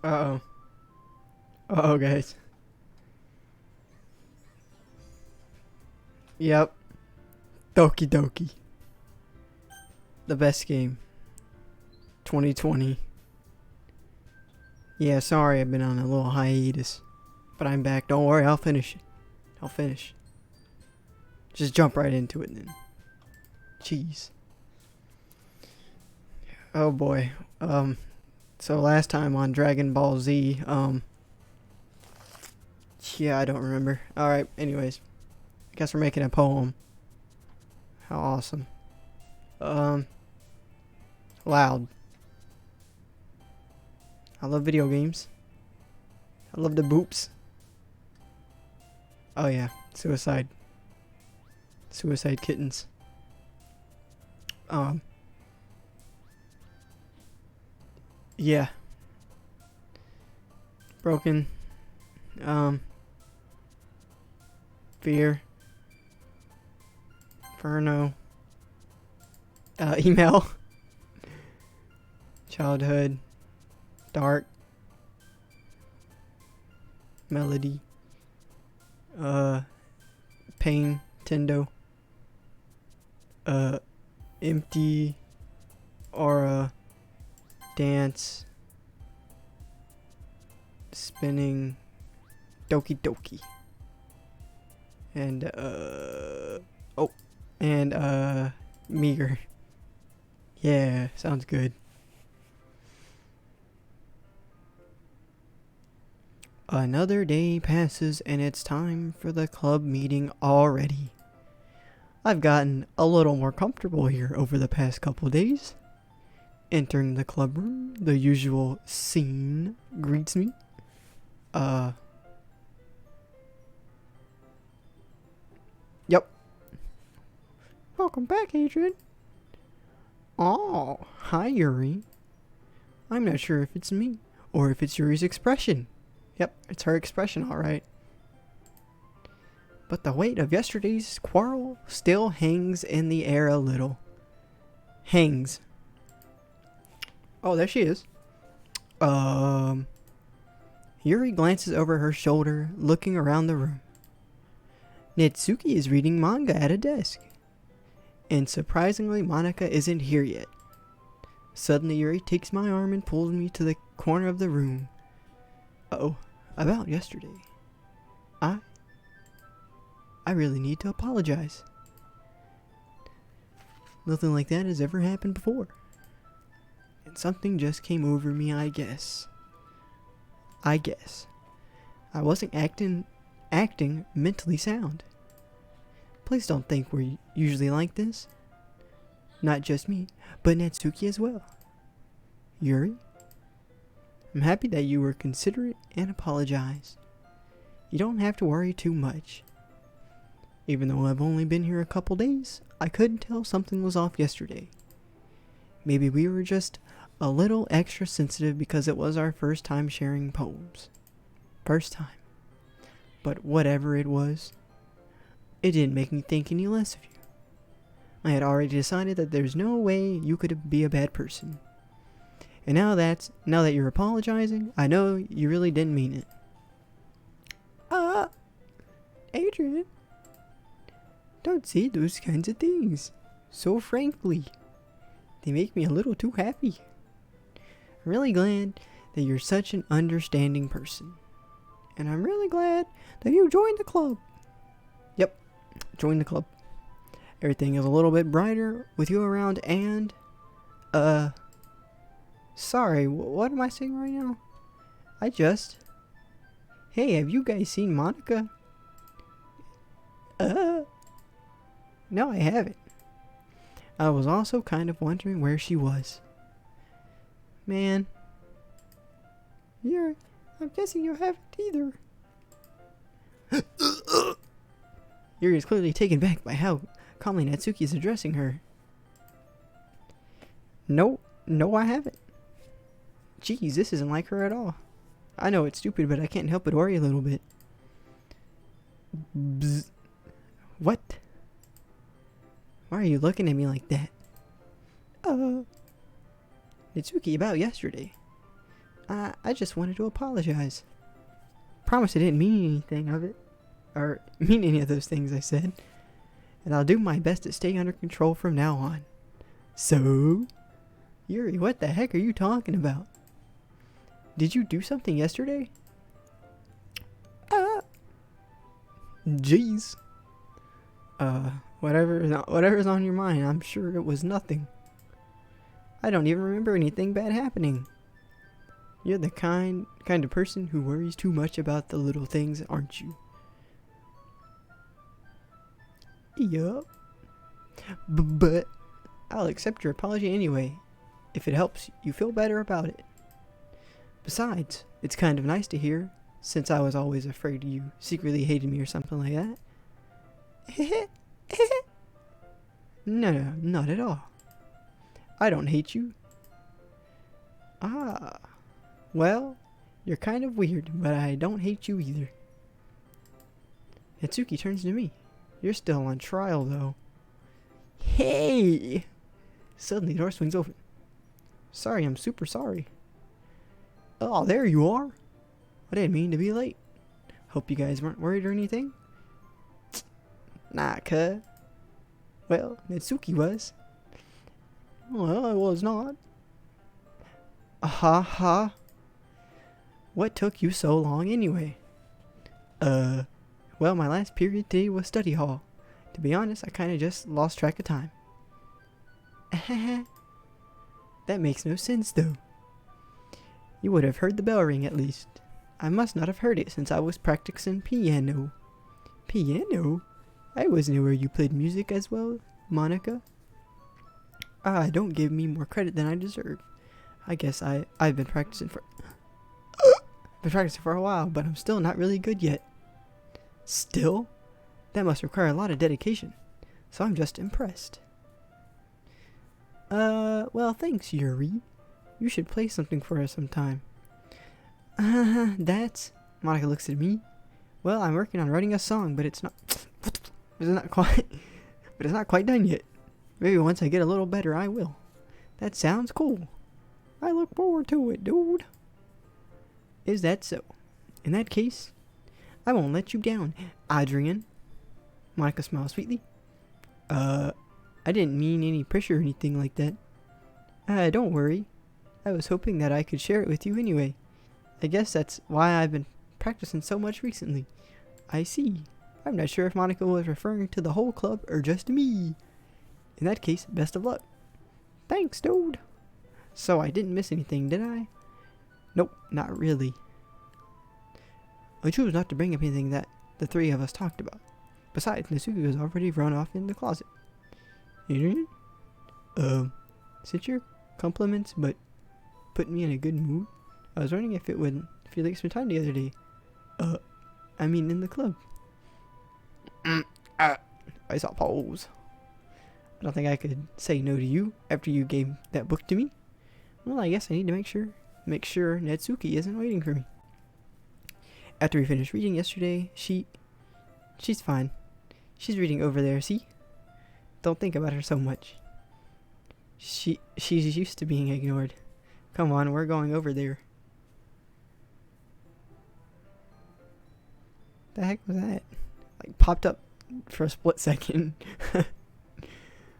Uh-oh. Uh-oh, guys. Yep. Doki-Doki. The best game. 2020. Yeah, sorry I've been on a little hiatus. But I'm back. Don't worry, I'll finish it. I'll finish. Just jump right into it then. Jeez. Oh boy. So last time on Dragon Ball Z, yeah, I don't remember. Alright, anyways. I guess we're making a poem. How awesome. Loud. I love video games. I love the boops. Oh yeah, suicide. Suicide kittens. Yeah. Broken. Fear. Inferno. Email. Childhood. Dark. Melody. Pain. Tendo. Empty. Aura. Dance. Spinning. Doki-Doki. And, oh. And, meager. Yeah, sounds good. Another day passes and it's time for the club meeting already. I've gotten a little more comfortable here over the past couple days. Entering the club room, the usual scene greets me. Yep. Welcome back, Adrian. Oh, hi, Yuri. I'm not sure if it's me or if it's Yuri's expression. Yep, it's her expression, alright. But the weight of yesterday's quarrel still hangs in the air a little. Hangs. Oh, there she is. Yuri glances over her shoulder, looking around the room. Natsuki is reading manga at a desk. And surprisingly, Monika isn't here yet. Suddenly, Yuri takes my arm and pulls me to the corner of the room. Uh-oh, about yesterday. I really need to apologize. Nothing like that has ever happened before. And something just came over me, I guess. I wasn't acting mentally sound. Please don't think we're usually like this. Not just me, but Natsuki as well. Yuri, I'm happy that you were considerate and apologized. You don't have to worry too much. Even though I've only been here a couple days, I couldn't tell something was off yesterday. Maybe we were just a little extra sensitive because it was our first time sharing poems. First time. But whatever it was, it didn't make me think any less of you. I had already decided that there's no way you could be a bad person. And now that you're apologizing, I know you really didn't mean it. Adrian, don't say those kinds of things so frankly. They make me a little too happy. I'm really glad that you're such an understanding person. And I'm really glad that you joined the club. Yep, join the club. Everything is a little bit brighter with you around and, sorry, what am I saying right now? Hey, have you guys seen Monika? No, I haven't. I was also kind of wondering where she was. Man. I'm guessing you haven't either. Yuri is clearly taken back by how calmly Natsuki is addressing her. No, I haven't. Jeez, this isn't like her at all. I know it's stupid, but I can't help but worry a little bit. Bzz. What? Why are you looking at me like that? Natsuki, about yesterday. I just wanted to apologize. Promise I didn't mean anything of it. Or mean any of those things I said. And I'll do my best to stay under control from now on. So? Yuri, what the heck are you talking about? Did you do something yesterday? Jeez. Whatever's on your mind, I'm sure it was nothing. I don't even remember anything bad happening. You're the kind of person who worries too much about the little things, aren't you? Yup. But I'll accept your apology anyway, if it helps you feel better about it. Besides, it's kind of nice to hear, since I was always afraid you secretly hated me or something like that. No, not at all. I don't hate you. Ah, well, you're kind of weird, but I don't hate you either. Natsuki turns to me. You're still on trial, though. Hey! Suddenly, the door swings open. Sorry, I'm super sorry. Oh, there you are. I didn't mean to be late. Hope you guys weren't worried or anything. Nah, cuh. Well, Natsuki was. Well, I was not. Ha. What took you so long anyway? Well, my last period today was study hall. To be honest, I kinda just lost track of time. That makes no sense, though. You would have heard the bell ring at least. I must not have heard it since I was practicing piano. Piano? I always knew where you played music as well, Monika. Don't give me more credit than I deserve. I guess I've been practicing for a while, but I'm still not really good yet. Still? That must require a lot of dedication. So I'm just impressed. Well, thanks, Yuri. You should play something for us sometime. That's... Monika looks at me. Well, I'm working on writing a song, but it's not... It's not quite done yet. Maybe once I get a little better, I will. That sounds cool. I look forward to it, dude. Is that so? In that case, I won't let you down, Adrian. Monika smiles sweetly. I didn't mean any pressure or anything like that. Don't worry. I was hoping that I could share it with you anyway. I guess that's why I've been practicing so much recently. I see. I'm not sure if Monika was referring to the whole club or just me. In that case, best of luck. Thanks, dude. So I didn't miss anything, did I? Nope, not really. I chose not to bring up anything that the three of us talked about. Besides, Natsuki was already run off in the closet. Adrian? Since your compliments but put me in a good mood, I was wondering if you'd like some time together today. I mean in the club. I saw pose. I don't think I could say no to you after you gave that book to me. Well, I guess I need to make sure Natsuki isn't waiting for me. After we finished reading yesterday, she's fine. She's reading over there, see? Don't think about her so much. She's used to being ignored. Come on, we're going over there. The heck was that? Like, popped up for a split second.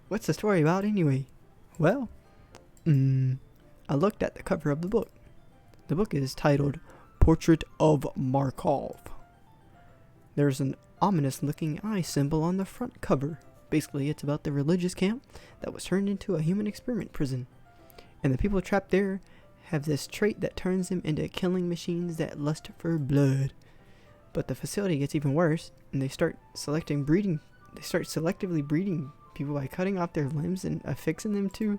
What's the story about anyway? Well, I looked at the cover of the book. The book is titled Portrait of Markov. There's an ominous looking eye symbol on the front cover. Basically, it's about the religious camp that was turned into a human experiment prison. And the people trapped there have this trait that turns them into killing machines that lust for blood. But the facility gets even worse, and they start selectively breeding people by cutting off their limbs and affixing them to...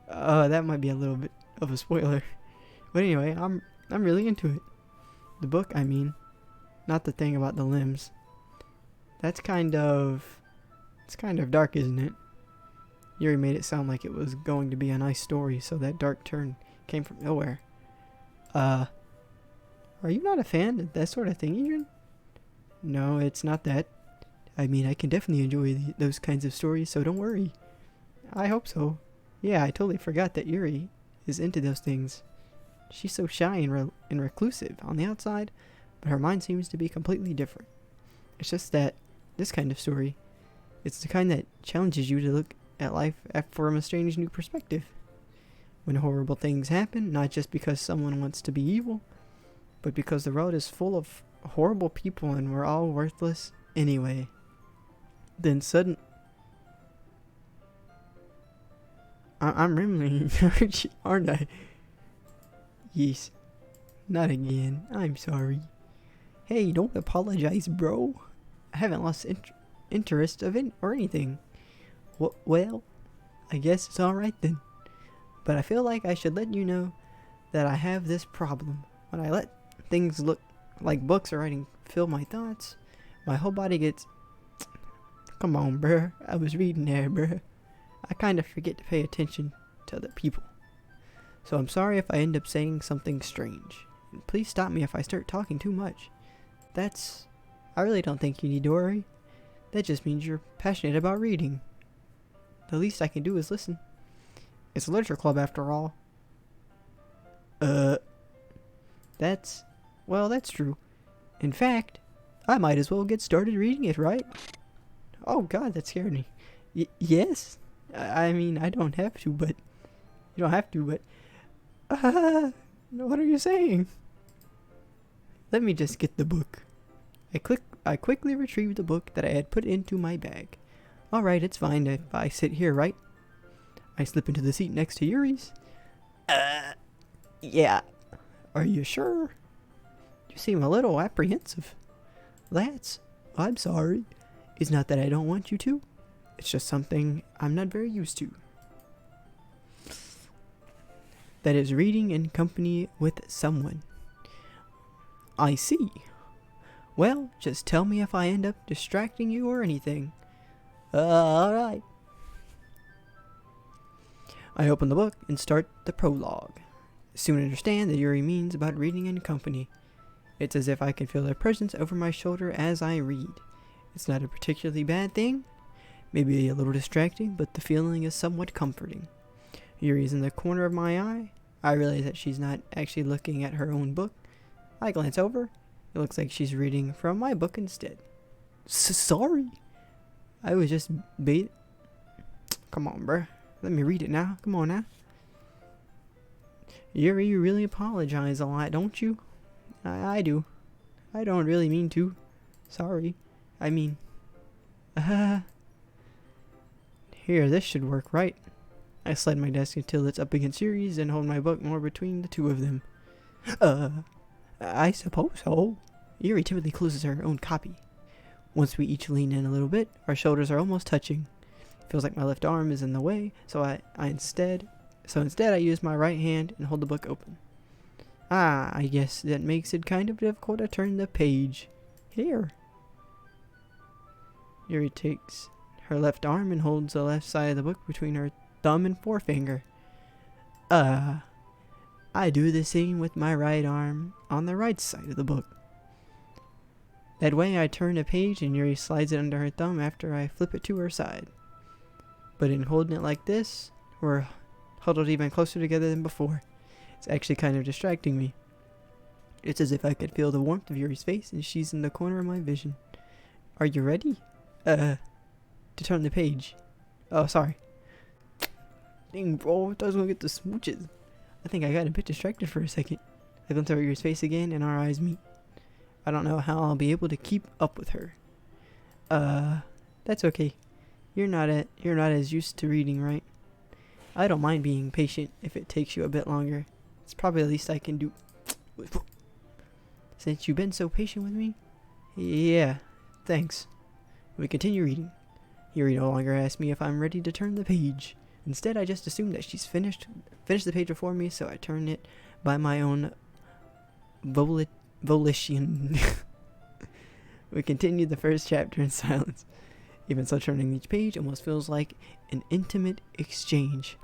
that might be a little bit of a spoiler. But anyway, I'm really into it. The book, I mean. Not the thing about the limbs. It's kind of dark, isn't it? Yuri made it sound like it was going to be a nice story, so that dark turn came from nowhere. Are you not a fan of that sort of thing, Adrian? No, it's not that. I mean, I can definitely enjoy those kinds of stories, so don't worry. I hope so. Yeah, I totally forgot that Yuri is into those things. She's so shy and reclusive on the outside, but her mind seems to be completely different. It's just that this kind of story, it's the kind that challenges you to look at life from a strange new perspective. When horrible things happen, not just because someone wants to be evil, but because the world is full of horrible people and we're all worthless anyway. Then I'm rambling, aren't I? Yes. Not again. I'm sorry. Hey, don't apologize, bro. I haven't lost interest of it or anything. Well, I guess it's alright then. But I feel like I should let you know that I have this problem. When I let things look like books or writing fill my thoughts, my whole body gets... Come on, bruh. I was reading there, bruh. I kind of forget to pay attention to other people. So I'm sorry if I end up saying something strange. And please stop me if I start talking too much. I really don't think you need to worry. That just means you're passionate about reading. The least I can do is listen. It's a literature club after all. That's true. In fact, I might as well get started reading it, right? Oh god, that scared me. Yes? I mean, I don't have to, but... You don't have to, but... What are you saying? Let me just get the book. I quickly retrieved the book that I had put into my bag. Alright, it's fine if I sit here, right? I slip into the seat next to Yuri's. Yeah. Are you sure? You seem a little apprehensive. I'm sorry. It's not that I don't want you to. It's just something I'm not very used to. That is reading in company with someone. I see. Well, just tell me if I end up distracting you or anything. Alright. I open the book and start the prologue. Soon understand that Yuri means about reading in company. It's as if I can feel their presence over my shoulder as I read. It's not a particularly bad thing. Maybe a little distracting, but the feeling is somewhat comforting. Yuri's in the corner of my eye. I realize that she's not actually looking at her own book. I glance over. It looks like she's reading from my book instead. Sorry. I was just Come on, bruh. Let me read it now. Come on now. Yuri, you really apologize a lot, don't you? I do. I don't really mean to. Sorry. I mean... Here, this should work, right? I slide my desk until it's up against Yuri's and hold my book more between the two of them. I suppose so. Yuri timidly closes her own copy. Once we each lean in a little bit, our shoulders are almost touching. Feels like my left arm is in the way, so instead I use my right hand and hold the book open. I guess that makes it kind of difficult to turn the page. Here. Yuri takes her left arm and holds the left side of the book between her thumb and forefinger. I do the same with my right arm on the right side of the book. That way I turn a page and Yuri slides it under her thumb after I flip it to her side. But in holding it like this, we're huddled even closer together than before. It's actually kind of distracting me. It's as if I could feel the warmth of Yuri's face and she's in the corner of my vision. Are you ready? To turn the page. Oh, sorry. Dang, bro, I thought I was gonna get the smooches. I think I got a bit distracted for a second. I glance over Yuri's face again and our eyes meet. I don't know how I'll be able to keep up with her. That's okay. You're not as used to reading, right? I don't mind being patient if it takes you a bit longer. It's probably the least I can do. Since you've been so patient with me? Yeah, thanks. We continue reading. Yuri no longer asks me if I'm ready to turn the page. Instead, I just assume that she's finished the page before me, so I turn it by my own volition. We continue the first chapter in silence. Even so, turning each page almost feels like an intimate exchange.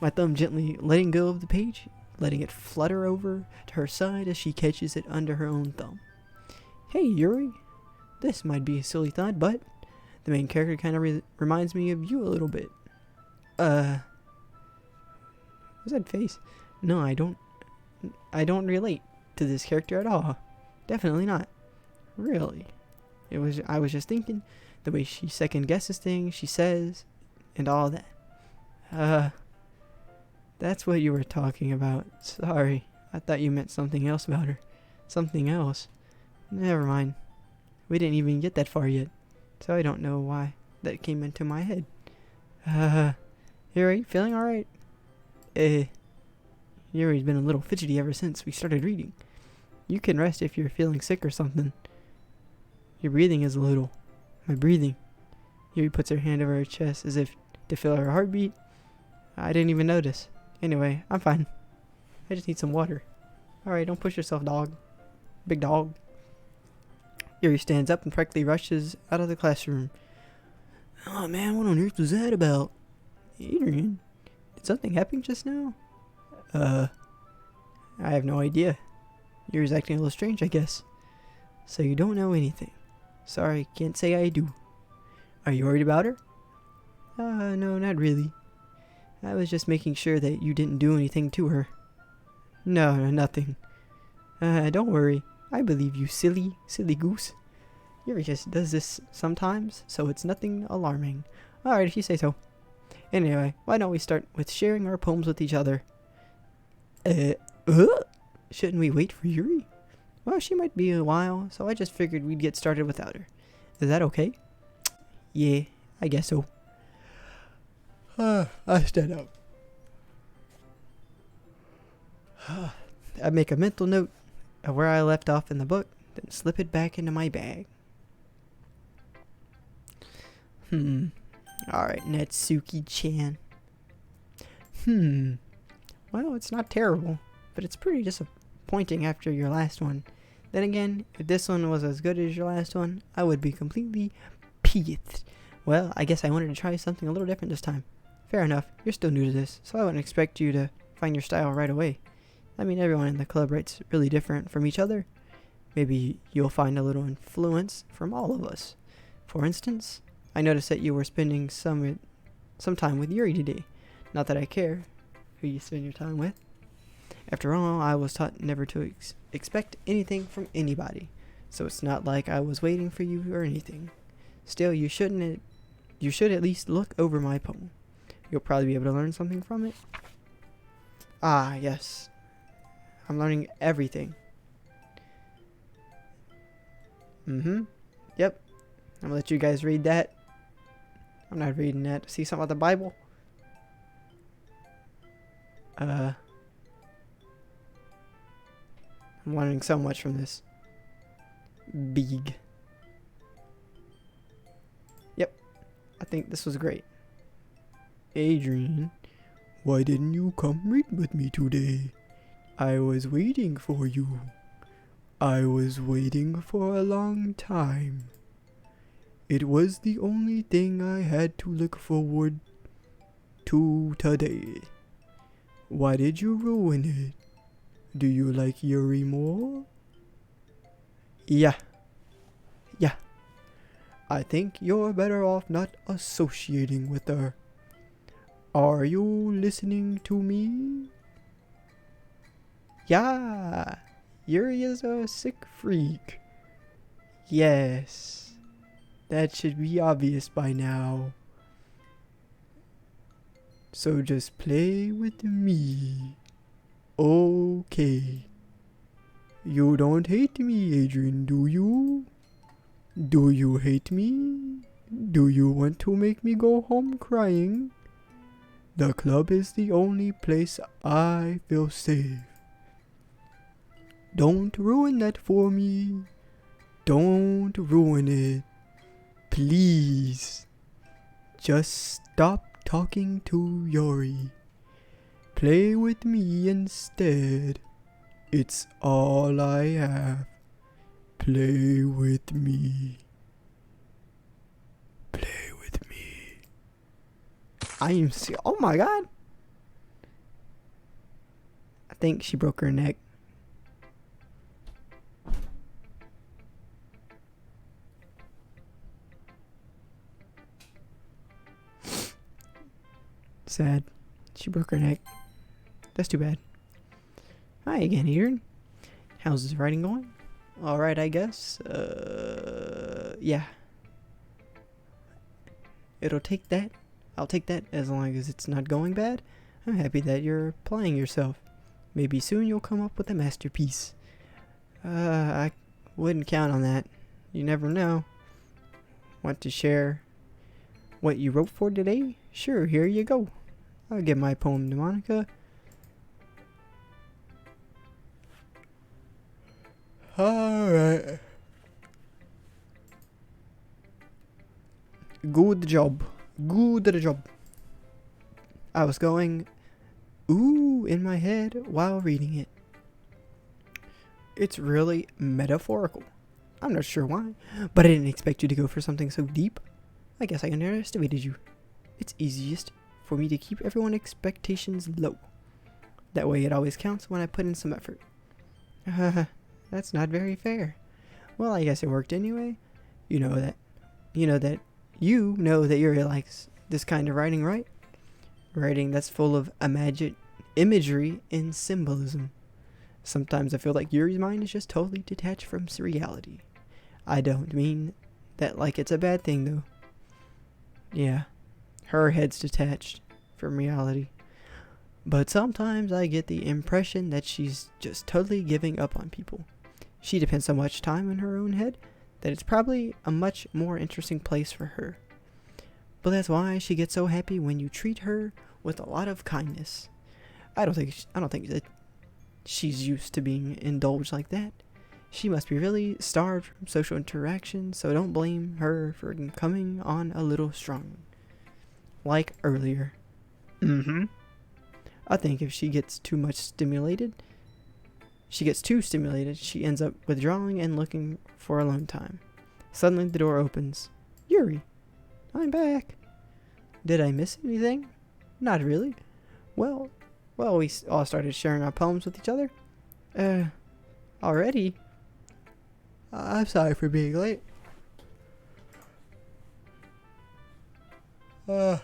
My thumb gently letting go of the page, letting it flutter over to her side as she catches it under her own thumb. Hey, Yuri. This might be a silly thought, but the main character kind of reminds me of you a little bit. What's that face? No, I don't. I don't relate to this character at all. Definitely not. Really. I was just thinking the way she second guesses things, she says, and all that. That's what you were talking about. Sorry. I thought you meant something else about her. Something else. Never mind. We didn't even get that far yet. So I don't know why that came into my head. Yuri, feeling alright? Yuri's been a little fidgety ever since we started reading. You can rest if you're feeling sick or something. Your breathing is a little. My breathing. Yuri puts her hand over her chest as if to feel her heartbeat. I didn't even notice. Anyway, I'm fine. I just need some water. Alright, don't push yourself, dog. Big dog. Yuri stands up and practically rushes out of the classroom. Oh man, what on earth was that about? Adrian, did something happen just now? I have no idea. Yuri's acting a little strange, I guess. So you don't know anything. Sorry, can't say I do. Are you worried about her? No, not really. I was just making sure that you didn't do anything to her. No, nothing. Don't worry. I believe you, silly goose. Yuri just does this sometimes, so it's nothing alarming. Alright, if you say so. Anyway, why don't we start with sharing our poems with each other? Shouldn't we wait for Yuri? Well, she might be a while, so I just figured we'd get started without her. Is that okay? Yeah, I guess so. I stand up. I make a mental note of where I left off in the book, then slip it back into my bag. Alright, Natsuki-chan. Well, it's not terrible, but it's pretty disappointing after your last one. Then again, if this one was as good as your last one, I would be completely peeved. Well, I guess I wanted to try something a little different this time. Fair enough, you're still new to this, so I wouldn't expect you to find your style right away. I mean, everyone in the club writes really different from each other. Maybe you'll find a little influence from all of us. For instance, I noticed that you were spending some time with Yuri today. Not that I care who you spend your time with. After all, I was taught never to expect anything from anybody, so it's not like I was waiting for you or anything. Still, you should at least look over my poem. You'll probably be able to learn something from it. Ah, yes. I'm learning everything. Yep. I'm gonna let you guys read that. I'm not reading that. See something about the Bible? I'm learning so much from this. Big. Yep. I think this was great. Adrian, why didn't you come read with me today? I was waiting for you. I was waiting for a long time. It was the only thing I had to look forward to today. Why did you ruin it? Do you like Yuri more? Yeah. I think you're better off not associating with her. Are you listening to me? Yeah. Yuri is a sick freak. Yes. That should be obvious by now. So just play with me. Okay. You don't hate me, Adrian, do you? Do you hate me? Do you want to make me go home crying? The club is the only place I feel safe. Don't ruin that for me. Don't ruin it. Please. Just stop talking to Yuri. Play with me instead. It's all I have. Play with me. Play with me. Oh my god. I think she broke her neck. Sad. She broke her neck. That's too bad. Hi again, Aaron. How's this writing going? Alright, I guess. Yeah. It'll take that. I'll take that as long as it's not going bad. I'm happy that you're applying yourself. Maybe soon you'll come up with a masterpiece. I wouldn't count on that. You never know. Want to share what you wrote for today? Sure, here you go. I'll give my poem to Monika. Alright. Good job. Good job. I was going ooh in my head while reading it. It's really metaphorical. I'm not sure why, but I didn't expect you to go for something so deep. I guess I underestimated you. It's easiest for me to keep everyone's expectations low. That way it always counts when I put in some effort. That's not very fair. Well, I guess it worked anyway. You know that you're like this kind of writing, right? Writing that's full of imagery and symbolism. Sometimes I feel like Yuri's mind is just totally detached from reality. I don't mean that like it's a bad thing, though. Yeah, her head's detached from reality. But sometimes I get the impression that she's just totally giving up on people. She depends so much time in her own head that it's probably a much more interesting place for her. But that's why she gets so happy when you treat her with a lot of kindness. I don't think that she's used to being indulged like that. She must be really starved from social interaction, so don't blame her for coming on a little strong. Like earlier. I think if she gets too stimulated, she ends up withdrawing and looking for alone time. Suddenly the door opens. Yuri, I'm back. Did I miss anything? Not really. Well, we all started sharing our poems with each other. Already? I'm sorry for being late. No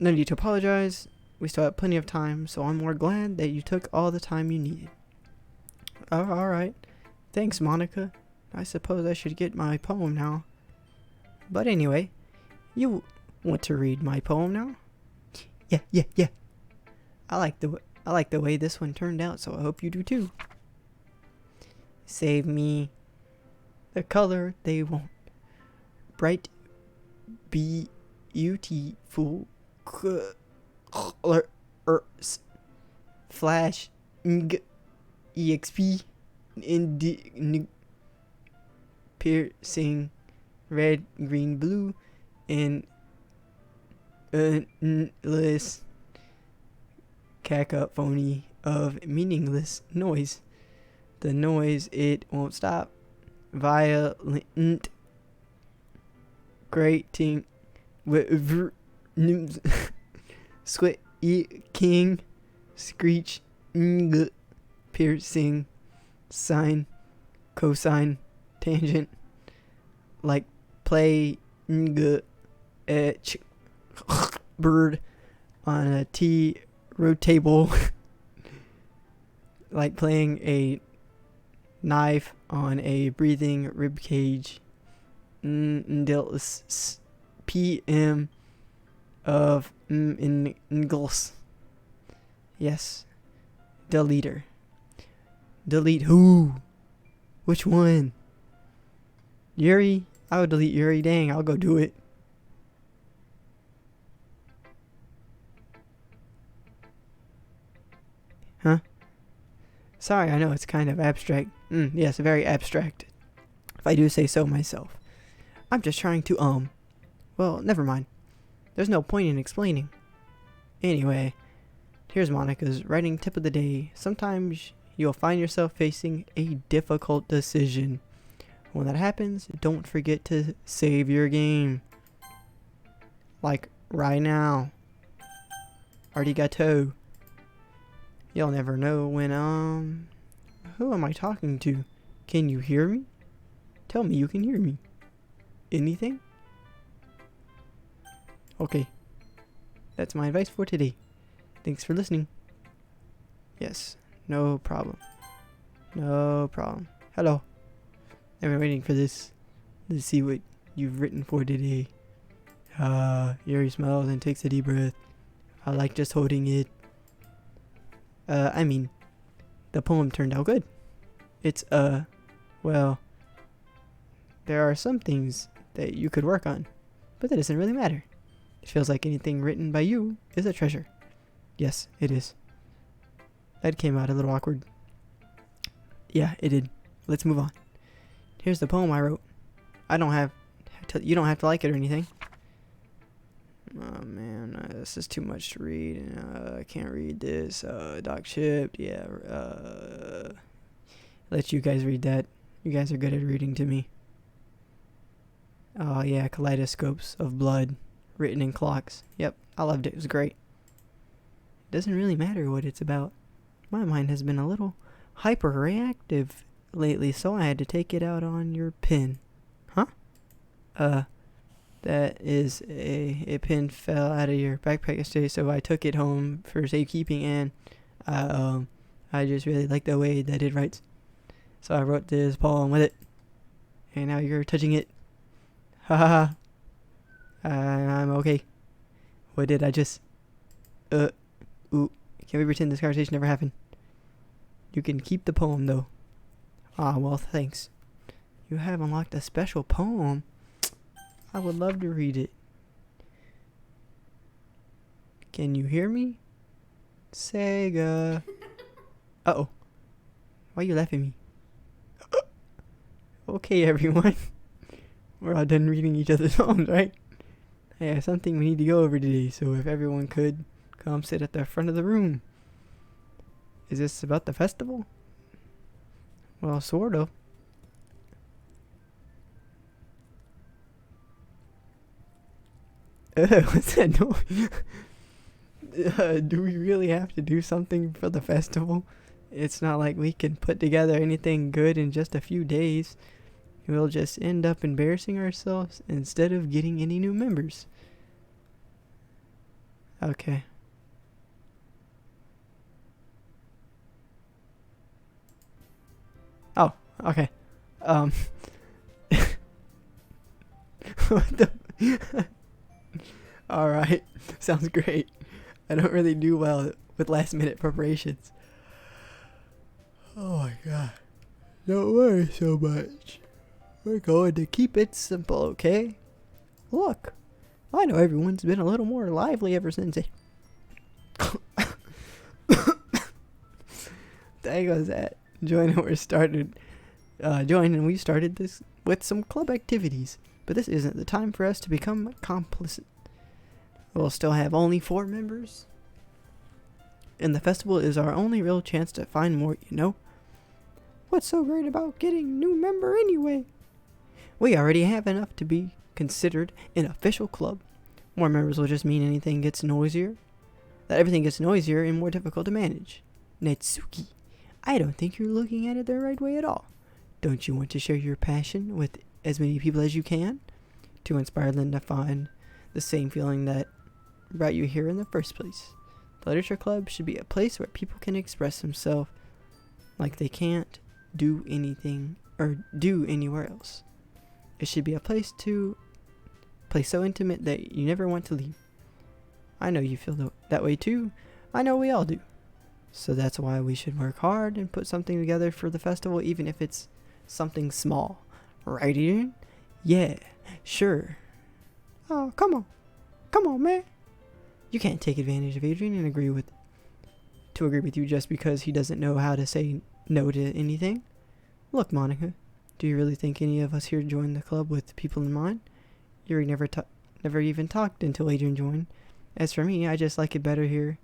need to apologize. We still have plenty of time, so I'm more glad that you took all the time you needed. Alright. Thanks, Monika. I suppose I should get my poem now. But anyway, you want to read my poem now? Yeah. I like the way this one turned out, so I hope you do too. Save me the color they want. Bright, beautiful colors. Flash, exp, piercing, red, green, blue, and endless cacophony of meaningless noise. The noise, it won't stop. Violent, grating, squeaking, screech, piercing, sine, cosine, tangent, like play, bird on a tea road table, like playing a knife on a breathing rib cage, PM of Ingles. Yes, deleter. Delete who? Which one? Yuri? I would delete Yuri. Dang, I'll go do it. Huh? Sorry, I know it's kind of abstract. Yes, very abstract. If I do say so myself. I'm just trying to, well, never mind. There's no point in explaining. Anyway, here's Monika's writing tip of the day. Sometimes you'll find yourself facing a difficult decision. When that happens, don't forget to save your game. Like right now. Arigato. You'll never know when, who am I talking to? Can you hear me? Tell me you can hear me. Anything? Okay. That's my advice for today. Thanks for listening. Yes. No problem. No problem. Hello. I've been waiting for this to see what you've written for today. Yuri smiles and takes a deep breath. I like just holding it. I mean, the poem turned out good. It's, well, there are some things that you could work on, but that doesn't really matter. It feels like anything written by you is a treasure. Yes, it is. That came out a little awkward. Yeah, it did. Let's move on. Here's the poem I wrote. You don't have to like it or anything. Oh man, this is too much to read. I can't read this. Doc shipped. Yeah. Let you guys read that. You guys are good at reading to me. Oh yeah, kaleidoscopes of blood written in clocks. Yep, I loved it. It was great. It doesn't really matter what it's about. My mind has been a little hyperreactive lately, so I had to take it out on your pen. Huh? That is a pin fell out of your backpack yesterday, so I took it home for safekeeping, and I just really like the way that it writes. So I wrote this poem with it, and now you're touching it. Ha ha ha. I'm okay. What did I just... Ooh. Can we pretend this conversation never happened? You can keep the poem, though. Ah, well, thanks. You have unlocked a special poem. I would love to read it. Can you hear me? Sega. Uh-oh. Why are you laughing at me? Okay, everyone. We're all done reading each other's poems, right? I have something we need to go over today, so if everyone could come sit at the front of the room. Is this about the festival? Well, sort of. What's that noise? Do we really have to do something for the festival? It's not like we can put together anything good in just a few days. We'll just end up embarrassing ourselves instead of getting any new members. Okay. Oh, okay. What the... Alright, sounds great. I don't really do well with last minute preparations. Oh my god. Don't worry so much. We're going to keep it simple, okay? Look, I know everyone's been a little more lively ever since it... There goes that. Join and we started this with some club activities. But this isn't the time for us to become complicit. We'll still have only 4 members. And the festival is our only real chance to find more, you know? What's so great about getting new member anyway? We already have enough to be considered an official club. More members will just mean everything gets noisier and more difficult to manage. Netsuki, I don't think you're looking at it the right way at all. Don't you want to share your passion with as many people as you can? To inspire them to find the same feeling that brought you here in the first place. The Literature Club should be a place where people can express themselves like they can't do anything or do anywhere else. It should be a place so intimate that you never want to leave. I know you feel that way too. I know we all do. So that's why we should work hard and put something together for the festival, even if it's something small. Right, Adrian? Yeah, sure. Oh, come on. Come on, man. You can't take advantage of Adrian and agree with you just because he doesn't know how to say no to anything. Look, Monika, do you really think any of us here joined the club with people in mind? Yuri never even talked until Adrian joined. As for me, I just like it better here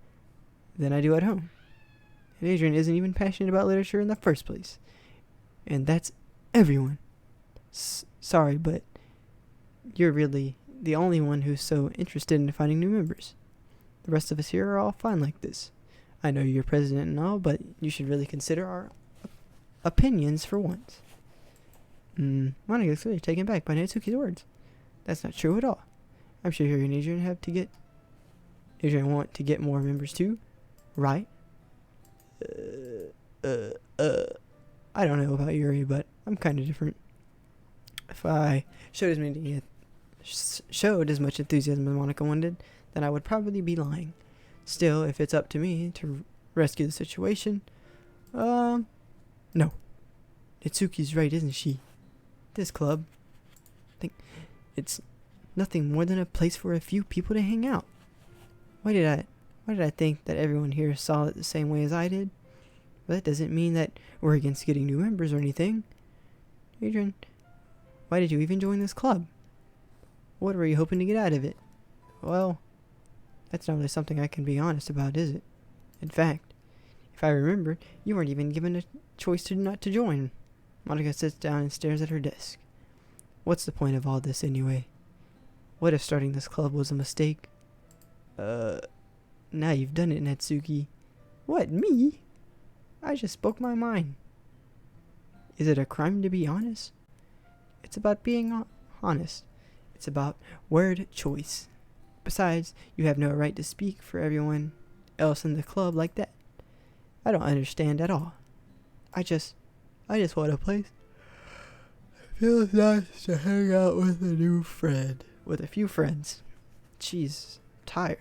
than I do at home. And Adrian isn't even passionate about literature in the first place. And that's everyone. Sorry, but you're really the only one who's so interested in finding new members. The rest of us here are all fine like this. I know you're president and all, but you should really consider our opinions for once. Monika's clearly taken back by Natsuki's words. That's not true at all. I'm sure you and Adrian want to get more members too, right? I don't know about Yuri, but I'm kind of different. If I showed as much enthusiasm as Monika wanted, then I would probably be lying. Still, if it's up to me to rescue the situation, no. Itsuki's right, isn't she? This club, I think it's nothing more than a place for a few people to hang out. Why did I think that everyone here saw it the same way as I did? But that doesn't mean that we're against getting new members or anything. Adrian, why did you even join this club? What were you hoping to get out of it? Well, that's not really something I can be honest about, is it? In fact, if I remember, you weren't even given a choice not to join. Monika sits down and stares at her desk. What's the point of all this anyway? What if starting this club was a mistake? Now you've done it, Natsuki. What, me? I just spoke my mind. Is it a crime to be honest? It's about being honest. It's about word choice. Besides, you have no right to speak for everyone else in the club like that. I don't understand at all. I just want a place. It feels nice to hang out with a new friend. With a few friends. Jeez, I'm tired.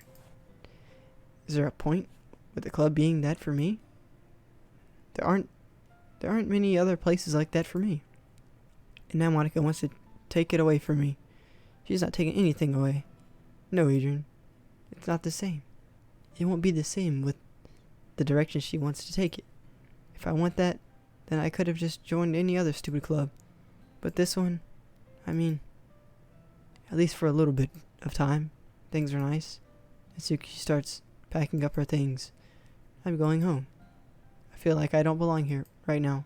Is there a point with the club being that for me? There aren't many other places like that for me. And now Monika wants to take it away from me. She's not taking anything away. No, Adrian. It's not the same. It won't be the same with the direction she wants to take it. If I want that, then I could have just joined any other stupid club. But this one, I mean, at least for a little bit of time, things are nice. Itsuki starts packing up her things. I'm going home. I feel like I don't belong here right now.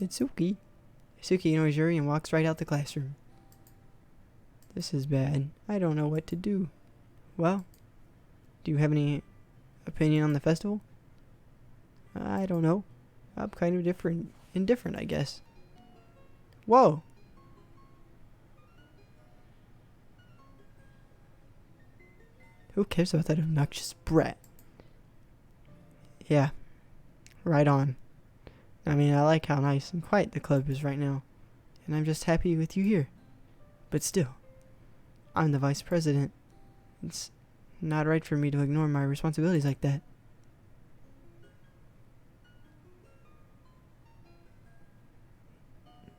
Itsuki ignores Yuri and walks right out the classroom. This is bad. I don't know what to do. Well, do you have any opinion on the festival? I don't know. I'm kind of indifferent, I guess. Whoa! Who cares about that obnoxious brat? Yeah, right on. I mean, I like how nice and quiet the club is right now, and I'm just happy with you here. But still, I'm the vice president. It's not right for me to ignore my responsibilities like that.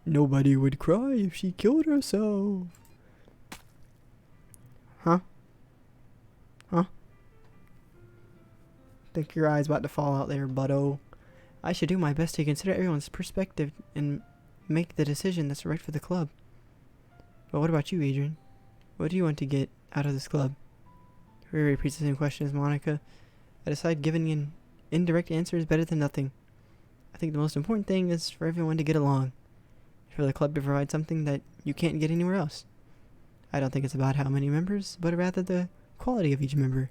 Nobody would cry if she killed herself. Huh? Think your eye's about to fall out there, butto. I should do my best to consider everyone's perspective and make the decision that's right for the club. But what about you, Adrian? What do you want to get out of this club? Riri repeats the same question as Monika. I decide giving an indirect answer is better than nothing. I think the most important thing is for everyone to get along. For the club to provide something that you can't get anywhere else. I don't think it's about how many members, but rather the quality of each member.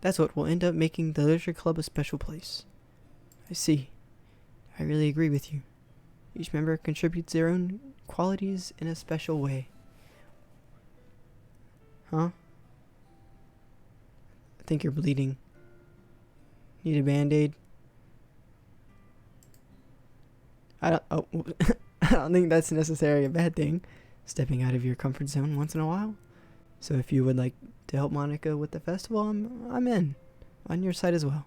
That's what will end up making the literature club a special place. I see. I really agree with you. Each member contributes their own qualities in a special way. Huh? I think you're bleeding. Need a band-aid? I don't think that's necessarily a bad thing, stepping out of your comfort zone once in a while. So if you would like to help Monika with the festival, I'm in. On your side as well.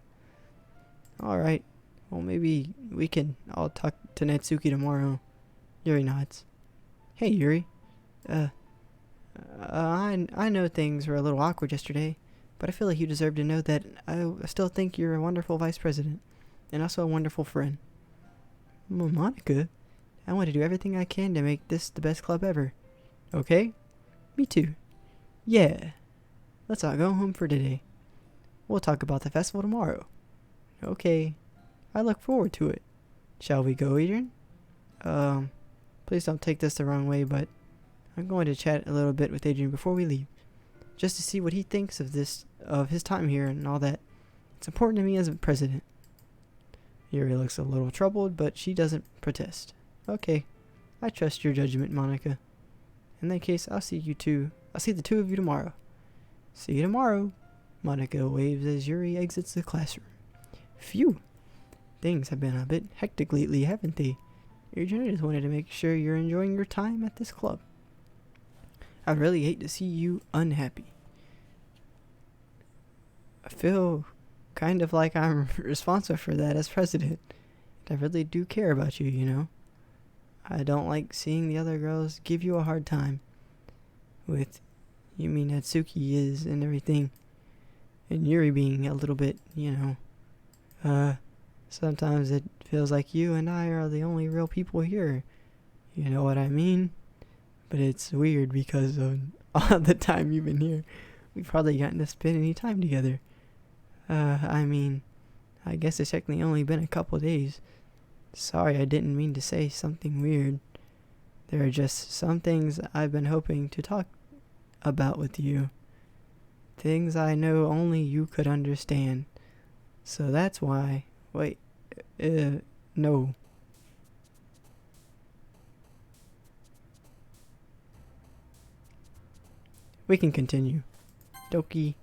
Alright. Well, maybe I'll talk to Natsuki tomorrow. Yuri nods. Hey, Yuri. I know things were a little awkward yesterday, but I feel like you deserve to know that I still think you're a wonderful vice president, and also a wonderful friend. Well, Monika, I want to do everything I can to make this the best club ever. Okay? Me too. Yeah. Let's all go home for today. We'll talk about the festival tomorrow. Okay. I look forward to it. Shall we go, Adrian? Please don't take this the wrong way, but I'm going to chat a little bit with Adrian before we leave, just to see what he thinks of his time here and all that. It's important to me as a president. Yuri looks a little troubled, but she doesn't protest. Okay, I trust your judgment, Monika. In that case, I'll see the two of you tomorrow. See you tomorrow. Monika waves as Yuri exits the classroom. Phew, Things have been a bit hectic lately, haven't they? Adrian, I just wanted to make sure you're enjoying your time at this club. I'd really hate to see you unhappy. I feel kind of like I'm responsible for that as president. I really do care about you, you know. I don't like seeing the other girls give you a hard time. With you mean Natsuki is and everything. And Yuri being a little bit, sometimes it feels like you and I are the only real people here. You know what I mean? But it's weird because of all the time you've been here. We've hardly gotten to spend any time together. I guess it's technically only been a couple days. Sorry, I didn't mean to say something weird. There are just some things I've been hoping to talk about with you. Things I know only you could understand. So that's why... Wait. No. We can continue. Doki.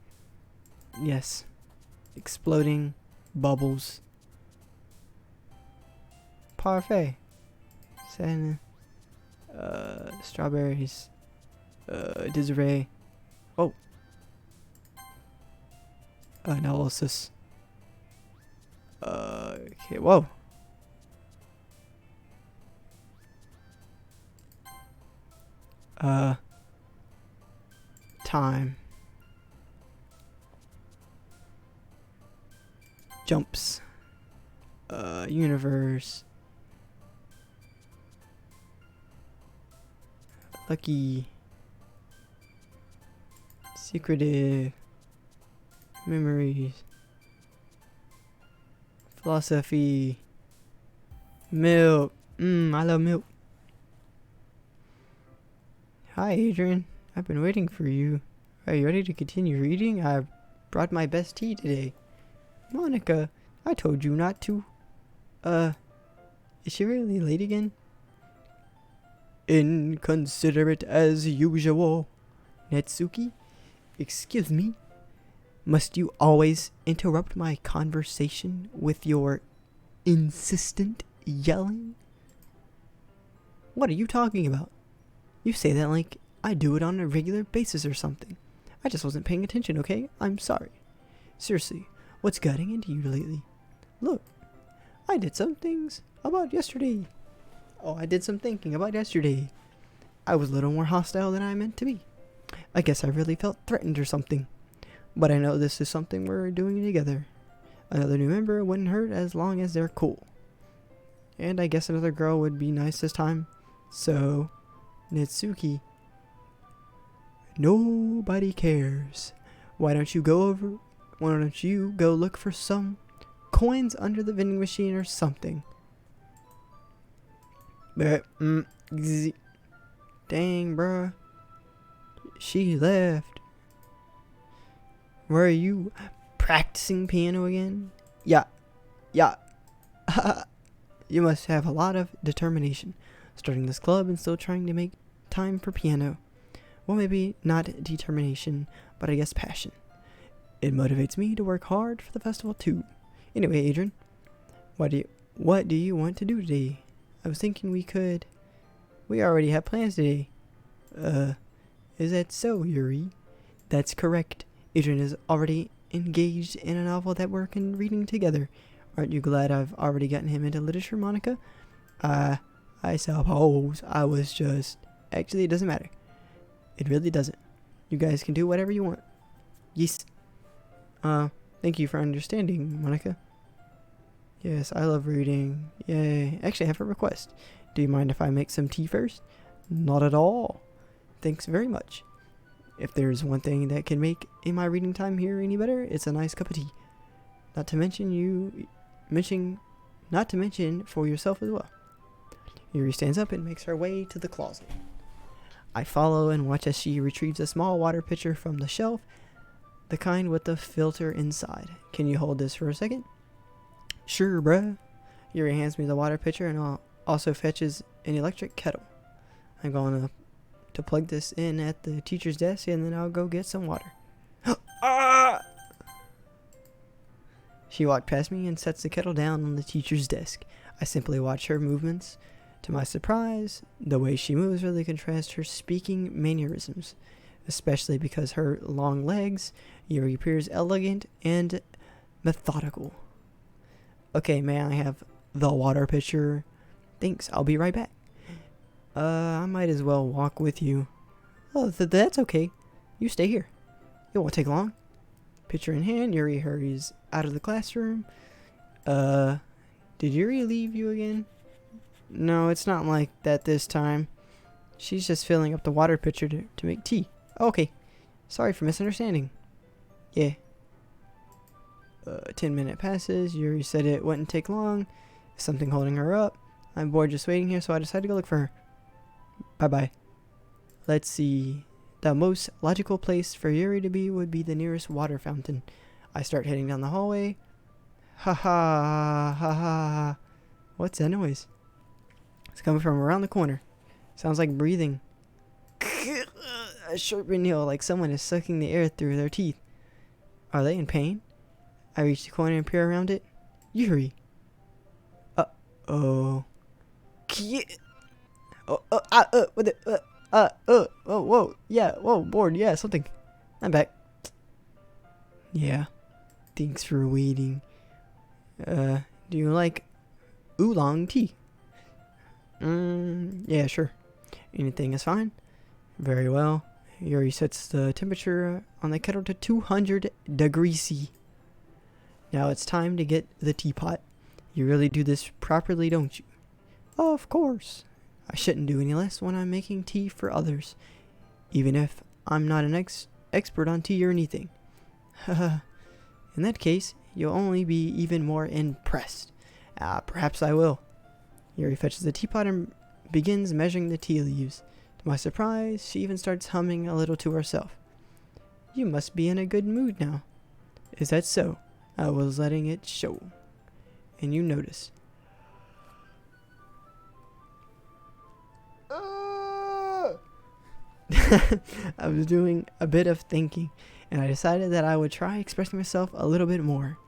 Yes. Exploding bubbles. Parfait. Santa. Strawberries. Desiree. Oh. Analysis. Okay, whoa. Time. Jumps. Universe. Lucky. Secretive. Memories. Philosophy. Milk. I love milk. Hi, Adrian. I've been waiting for you. Are you ready to continue reading? I brought my best tea today. Monika, I told you not to. Is she really late again? Inconsiderate as usual. Natsuki? Excuse me? Must you always interrupt my conversation with your insistent yelling? What are you talking about? You say that like I do it on a regular basis or something. I just wasn't paying attention, okay? I'm sorry. Seriously, what's getting into you lately? Look, I did some things about yesterday. Oh, I did some thinking about yesterday. I was a little more hostile than I meant to be. I guess I really felt threatened or something. But I know this is something we're doing together. Another new member wouldn't hurt as long as they're cool. And I guess another girl would be nice this time. So, Natsuki. Nobody cares. Why don't you go look for some coins under the vending machine or something? But, dang, bruh. She left. Where are you? Practicing piano again? Yeah. You must have a lot of determination. Starting this club and still trying to make time for piano. Well, maybe not determination, but I guess passion. It motivates me to work hard for the festival too. Anyway, Adrian, what do you want to do today? I was thinking we already have plans today. Is that so, Yuri? That's correct. Adrian is already engaged in a novel that we're reading together. Aren't you glad I've already gotten him into literature, Monika? I suppose I was just... Actually, it doesn't matter. It really doesn't. You guys can do whatever you want. Yes. Thank you for understanding, Monika. Yes, I love reading. Yay. Actually, I have a request. Do you mind if I make some tea first? Not at all. Thanks very much. If there's one thing that can make my reading time here any better, it's a nice cup of tea. Not to mention for yourself as well. Yuri stands up and makes her way to the closet. I follow and watch as she retrieves a small water pitcher from the shelf, the kind with the filter inside. Can you hold this for a second? Sure, bruh. Yuri hands me the water pitcher and also fetches an electric kettle. I'm going to plug this in at the teacher's desk and then I'll go get some water. Ah! She walked past me and sets the kettle down on the teacher's desk. I simply watch her movements. To my surprise, the way she moves really contrasts her speaking mannerisms, especially because her long legs. Yuri appears elegant and methodical. Okay, may I have the water pitcher? Thanks, I'll be right back. I might as well walk with you. Oh, that's okay. You stay here. It won't take long. Pitcher in hand, Yuri hurries out of the classroom. Did Yuri leave you again? No, it's not like that this time. She's just filling up the water pitcher to make tea. Oh, okay. Sorry for misunderstanding. Yeah. 10-minute passes. Yuri said it wouldn't take long. Something holding her up. I'm bored just waiting here, so I decided to go look for her. Bye-bye. Let's see. The most logical place for Yuri to be would be the nearest water fountain. I start heading down the hallway. Ha ha ha ha. What's that noise? It's coming from around the corner. Sounds like breathing. A sharp nail, like someone is sucking the air through their teeth. Are they in pain? I reach the corner and peer around it. Yuri. Uh-oh. Whoa, yeah, whoa, bored, yeah, something. I'm back. Yeah, thanks for waiting. Do you like oolong tea? Yeah, sure. Anything is fine. Very well. Yuri sets the temperature on the kettle to 200 degrees C. Now it's time to get the teapot. You really do this properly, don't you? Of course. I shouldn't do any less when I'm making tea for others, even if I'm not an expert on tea or anything. Haha. In that case, you'll only be even more impressed. Perhaps I will. Yuri fetches the teapot and begins measuring the tea leaves. To my surprise, she even starts humming a little to herself. You must be in a good mood now. Is that so? I was letting it show. And you notice. I was doing a bit of thinking, and I decided that I would try expressing myself a little bit more.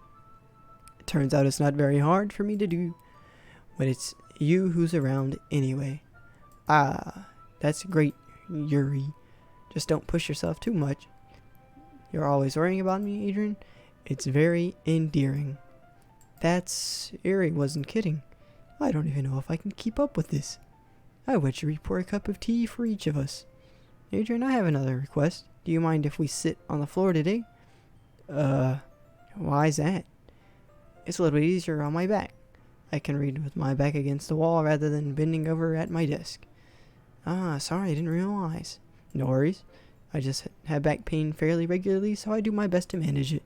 It turns out it's not very hard for me to do, but it's you who's around anyway. That's great, Yuri. Just don't push yourself too much. You're always worrying about me, Adrian. It's very endearing. Yuri wasn't kidding. I don't even know if I can keep up with this. I want Yuri pour a cup of tea for each of us. Adrian, I have another request. Do you mind if we sit on the floor today? Why's that? It's a little bit easier on my back. I can read with my back against the wall rather than bending over at my desk. Sorry, I didn't realize. No worries. I just have back pain fairly regularly, so I do my best to manage it.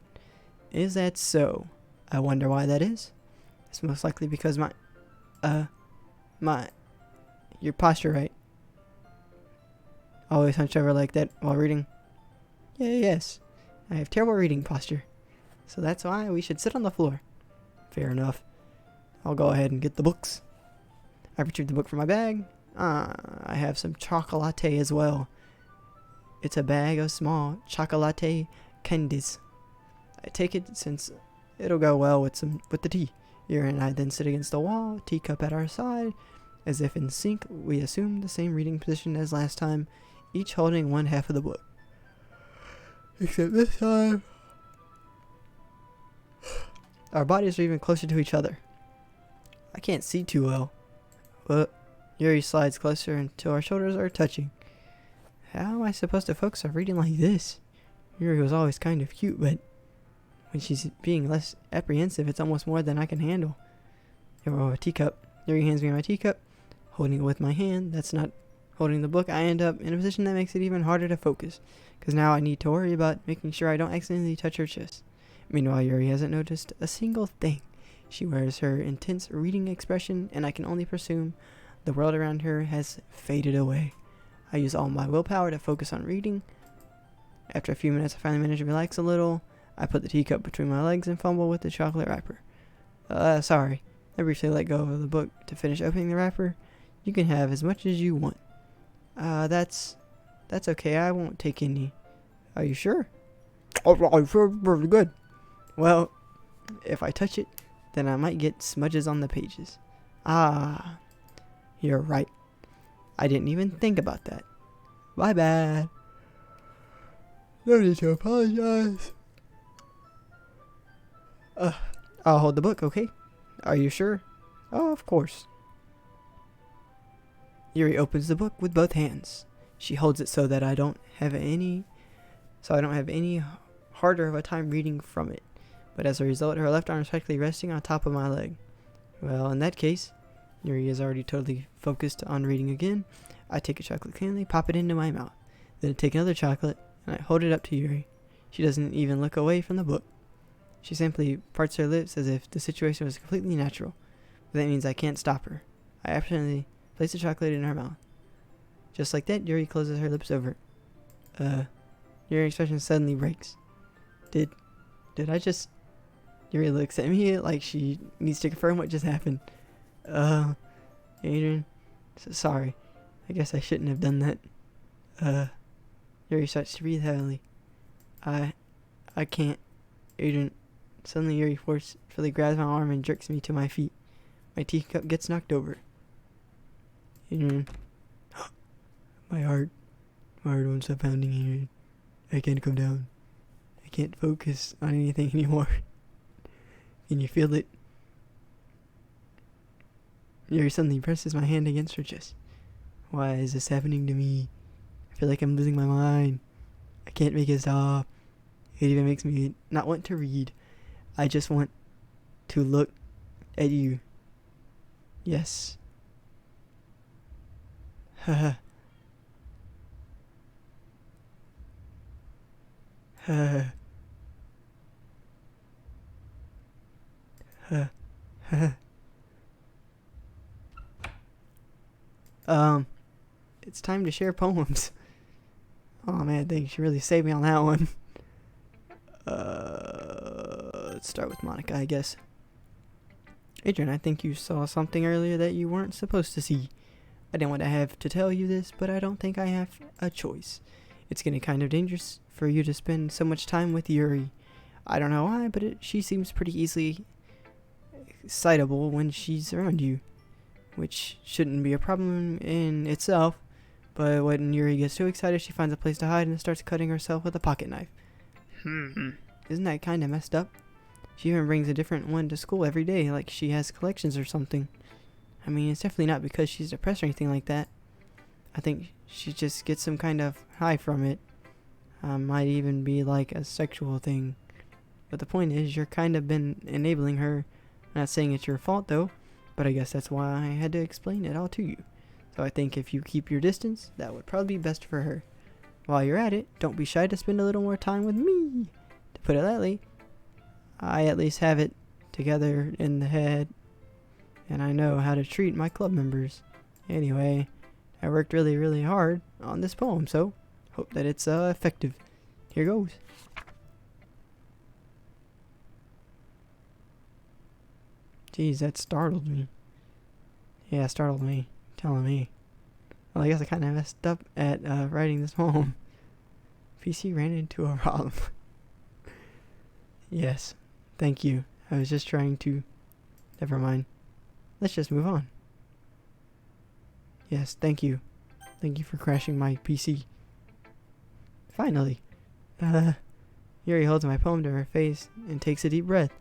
Is that so? I wonder why that is. It's most likely because your posture, right? Always hunch over like that while reading. Yes. I have terrible reading posture. So that's why we should sit on the floor. Fair enough. I'll go ahead and get the books. I retrieved the book from my bag. I have some chocolate as well. It's a bag of small chocolate candies. I take it since it'll go well with the tea. Yuri and I then sit against the wall, teacup at our side. As if in sync, we assume the same reading position as last time, each holding one half of the book. Except this time, our bodies are even closer to each other. I can't see too well. But Yuri slides closer until our shoulders are touching. How am I supposed to focus on reading like this? Yuri was always kind of cute, but when she's being less apprehensive, it's almost more than I can handle. A teacup. Yuri hands me my teacup. Holding it with my hand, that's not holding the book, I end up in a position that makes it even harder to focus, because now I need to worry about making sure I don't accidentally touch her chest. Meanwhile, Yuri hasn't noticed a single thing. She wears her intense reading expression, and I can only presume the world around her has faded away. I use all my willpower to focus on reading. After a few minutes, I finally manage to relax a little. I put the teacup between my legs and fumble with the chocolate wrapper. Sorry. I briefly let go of the book to finish opening the wrapper. You can have as much as you want. That's okay. I won't take any. Are you sure? Oh, I'm sure pretty good. Well, If I touch it, then I might get smudges on the pages. Ah, you're right. I didn't even think about that. My bad. No need to apologize. I'll hold the book, okay? Are you sure? Oh, of course. Yuri opens the book with both hands. She holds it so that I don't have any harder of a time reading from it. But as a result, her left arm is practically resting on top of my leg. Well, in that case, Yuri is already totally focused on reading again. I take a chocolate candy, pop it into my mouth. Then I take another chocolate, and I hold it up to Yuri. She doesn't even look away from the book. She simply parts her lips as if the situation was completely natural. But that means I can't stop her. I accidentally place the chocolate in her mouth. Just like that, Yuri closes her lips over it. Yuri's expression suddenly breaks. Did I just... Yuri looks at me like she needs to confirm what just happened. Adrian, sorry. I guess I shouldn't have done that. Yuri starts to breathe heavily. I can't. Adrian. Suddenly Yuri forcefully grabs my arm and jerks me to my feet. My teacup gets knocked over. Adrian. My heart won't stop pounding, Adrian. I can't come down. I can't focus on anything anymore. Can you feel it? Yuri suddenly presses my hand against her chest. Why is this happening to me? I feel like I'm losing my mind. I can't make it stop. It even makes me not want to read. I just want to look at you. Yes. Haha. Haha. It's time to share poems. Oh man, thanks. You really saved me on that one. Let's start with Monika, I guess. Adrian, I think you saw something earlier that you weren't supposed to see. I didn't want to have to tell you this, but I don't think I have a choice. It's getting kind of dangerous for you to spend so much time with Yuri. I don't know why, but she seems pretty easily excitable when she's around you, which shouldn't be a problem in itself, but when Yuri gets too excited, she finds a place to hide and starts cutting herself with a pocket knife. Isn't that kind of messed up? She even brings a different one to school every day, like she has collections or something. I mean, it's definitely not because she's depressed or anything like that. I think she just gets some kind of high from it. Might even be like a sexual thing. But the point is, you're kind of been enabling her. I'm not saying it's your fault though, but I guess that's why I had to explain it all to you. So I think if you keep your distance, that would probably be best for her. While you're at it, don't be shy to spend a little more time with me. To put it lightly, I at least have it together in the head, and I know how to treat my club members. Anyway, I worked really, really hard on this poem, so hope that it's effective. Here goes. Jeez, that startled me. Yeah, it startled me. Telling me. Well, I guess I kind of messed up at writing this poem. PC ran into a problem. Yes, thank you. I was just trying to... Never mind. Let's just move on. Yes, thank you. Thank you for crashing my PC. Finally. Yuri holds my poem to her face and takes a deep breath.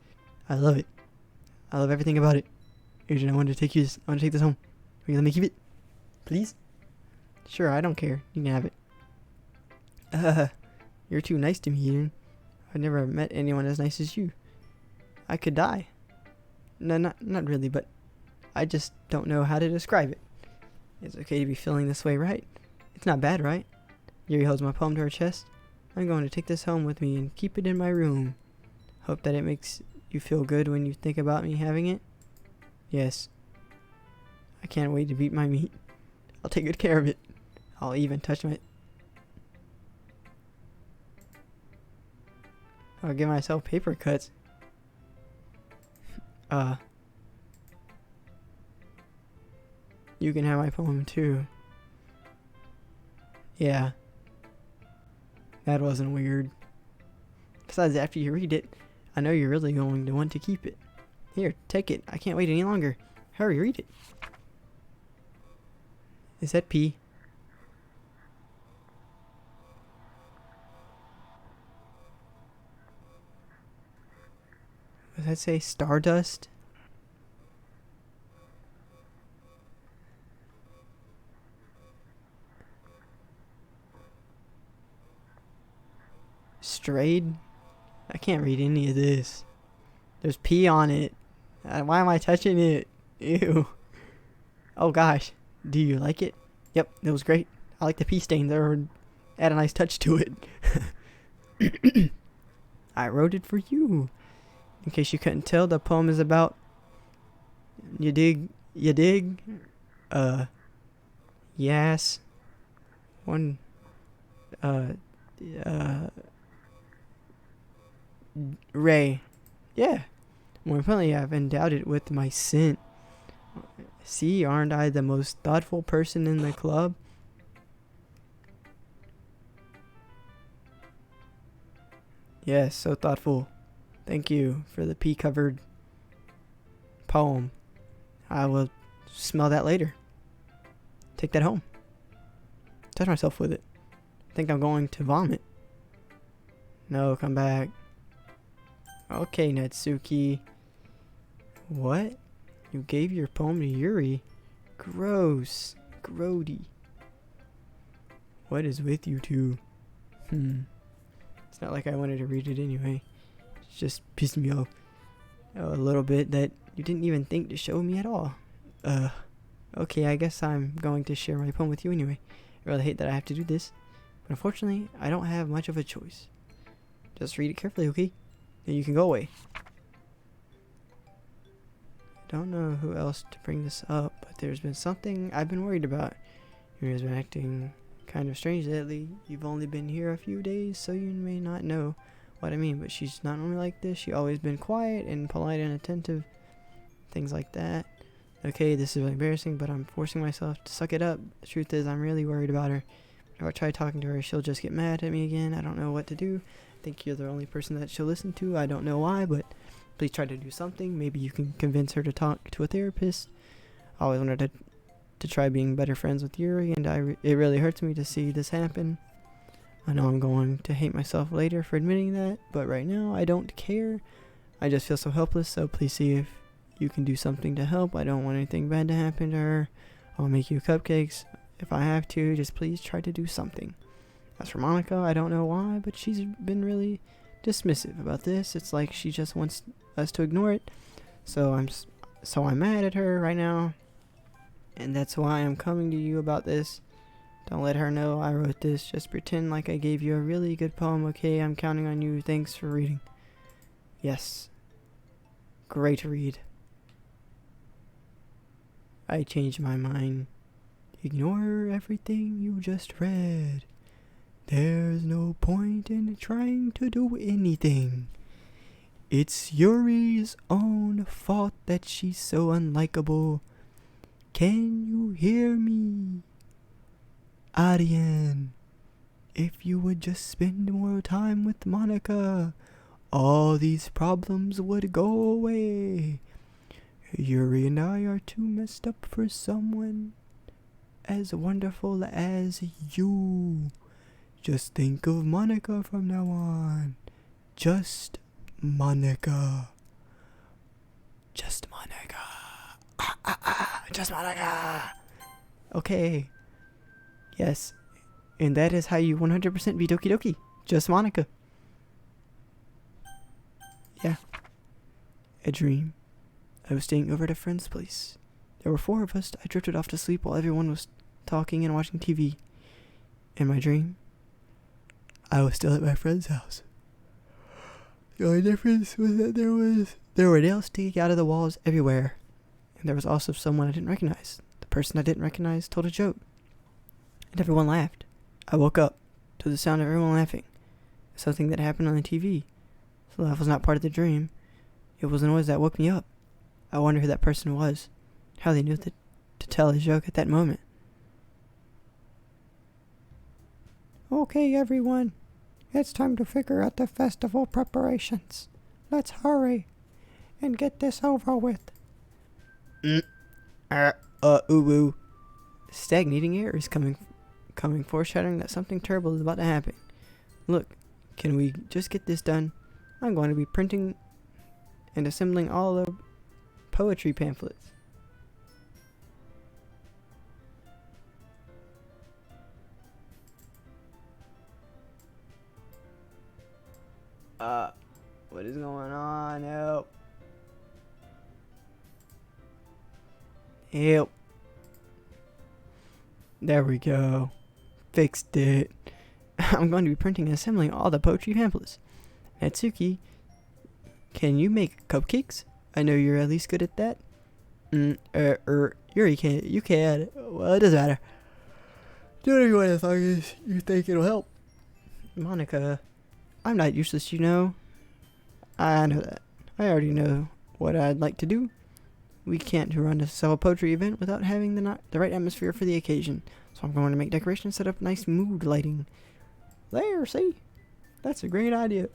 I love it. I love everything about it. Adrian, I want to take this home. Will you let me keep it? Please? Sure, I don't care. You can have it. You're too nice to me, Adrian. I've never met anyone as nice as you. I could die. No, not really, but I just don't know how to describe it. It's okay to be feeling this way, right? It's not bad, right? Yuri holds my poem to her chest. I'm going to take this home with me and keep it in my room. Hope that it makes you feel good when you think about me having it. Yes. I can't wait to beat my meat. I'll take good care of it. I'll even touch my... I'll give myself paper cuts. You can have my poem too. Yeah. That wasn't weird. Besides, after you read it, I know you're really going to want to keep it. Here, take it. I can't wait any longer. Hurry, read it. Is that pee? Does that say Stardust? Strayed? I can't read any of this. There's pee on it. Why am I touching it? Ew. Oh gosh. Do you like it? Yep, it was great. I like the pee stain there. Add a nice touch to it. I wrote it for you. In case you couldn't tell, the poem is about... You dig? Yes. One... Ray. Yeah. More importantly, I've endowed it with my scent. See, aren't I the most thoughtful person in the club? Yes, so thoughtful. Thank you for the pea-covered poem. I will smell that later. Take that home. Touch myself with it. I think I'm going to vomit. No, come back. Okay, Natsuki. What? You gave your poem to Yuri? Gross. Grody. What is with you two? It's not like I wanted to read it anyway. It just pissed me off a little bit that you didn't even think to show me at all. Okay, I guess I'm going to share my poem with you anyway. I really hate that I have to do this, but unfortunately, I don't have much of a choice. Just read it carefully, okay? Then you can go away. I don't know who else to bring this up, but there's been something I've been worried about. Yuri has been acting kind of strange lately. You've only been here a few days, so you may not know what I mean, but she's not normally like this. She's always been quiet and polite and attentive. Things like that. Okay, this is really embarrassing, but I'm forcing myself to suck it up. The truth is, I'm really worried about her. If I try talking to her, she'll just get mad at me again. I don't know what to do. I think you're the only person that she'll listen to. I don't know why, but please try to do something. Maybe you can convince her to talk to a therapist. I always wanted to try being better friends with Yuri, and it really hurts me to see this happen. I know I'm going to hate myself later for admitting that, but right now I don't care. I just feel so helpless, so please see if you can do something to help. I don't want anything bad to happen to her. I'll make you cupcakes if I have to. Just please try to do something. As for Monika, I don't know why, but she's been really dismissive about this. It's like she just wants us to ignore it. So I'm mad at her right now, and that's why I'm coming to you about this. Don't let her know I wrote this. Just pretend like I gave you a really good poem, okay? I'm counting on you. Thanks for reading. Yes. Great read. I changed my mind. Ignore everything you just read. There's no point in trying to do anything. It's Yuri's own fault that she's so unlikable. Can you hear me? Arian, if you would just spend more time with Monika, all these problems would go away. Yuri and I are too messed up for someone as wonderful as you. Just think of Monika from now on. Just Monika. Just Monika. Just Monika. Okay. Yes. And that is how you 100% be Doki-Doki. Just Monika. Yeah. A dream. I was staying over at a friend's place. There were 4 of us. I drifted off to sleep while everyone was talking and watching TV. In my dream, I was still at my friend's house. The only difference was that there were nails sticking out of the walls everywhere. And there was also someone I didn't recognize. The person I didn't recognize told a joke. And everyone laughed. I woke up to the sound of everyone laughing. Something that happened on the TV. So that was not part of the dream. It was a noise that woke me up. I wonder who that person was. How they knew to tell a joke at that moment. Okay, everyone. It's time to figure out the festival preparations. Let's hurry and get this over with. Ooh. Stagnating air is coming, foreshadowing that something terrible is about to happen. Look, can we just get this done? I'm going to be printing and assembling all the poetry pamphlets. What is going on? Help. Help. There we go. Fixed it. I'm going to be printing and assembling all the poetry pamphlets. Natsuki, can you make cupcakes? I know you're at least good at that. Yuri can't. You can. Well, it doesn't matter. Do it as long as you think it'll help. Monika, I'm not useless, you know. I know that. I already know what I'd like to do. We can't run a cell poetry event without having the right atmosphere for the occasion. So I'm going to make decorations, set up nice mood lighting. There, see? That's a great idea.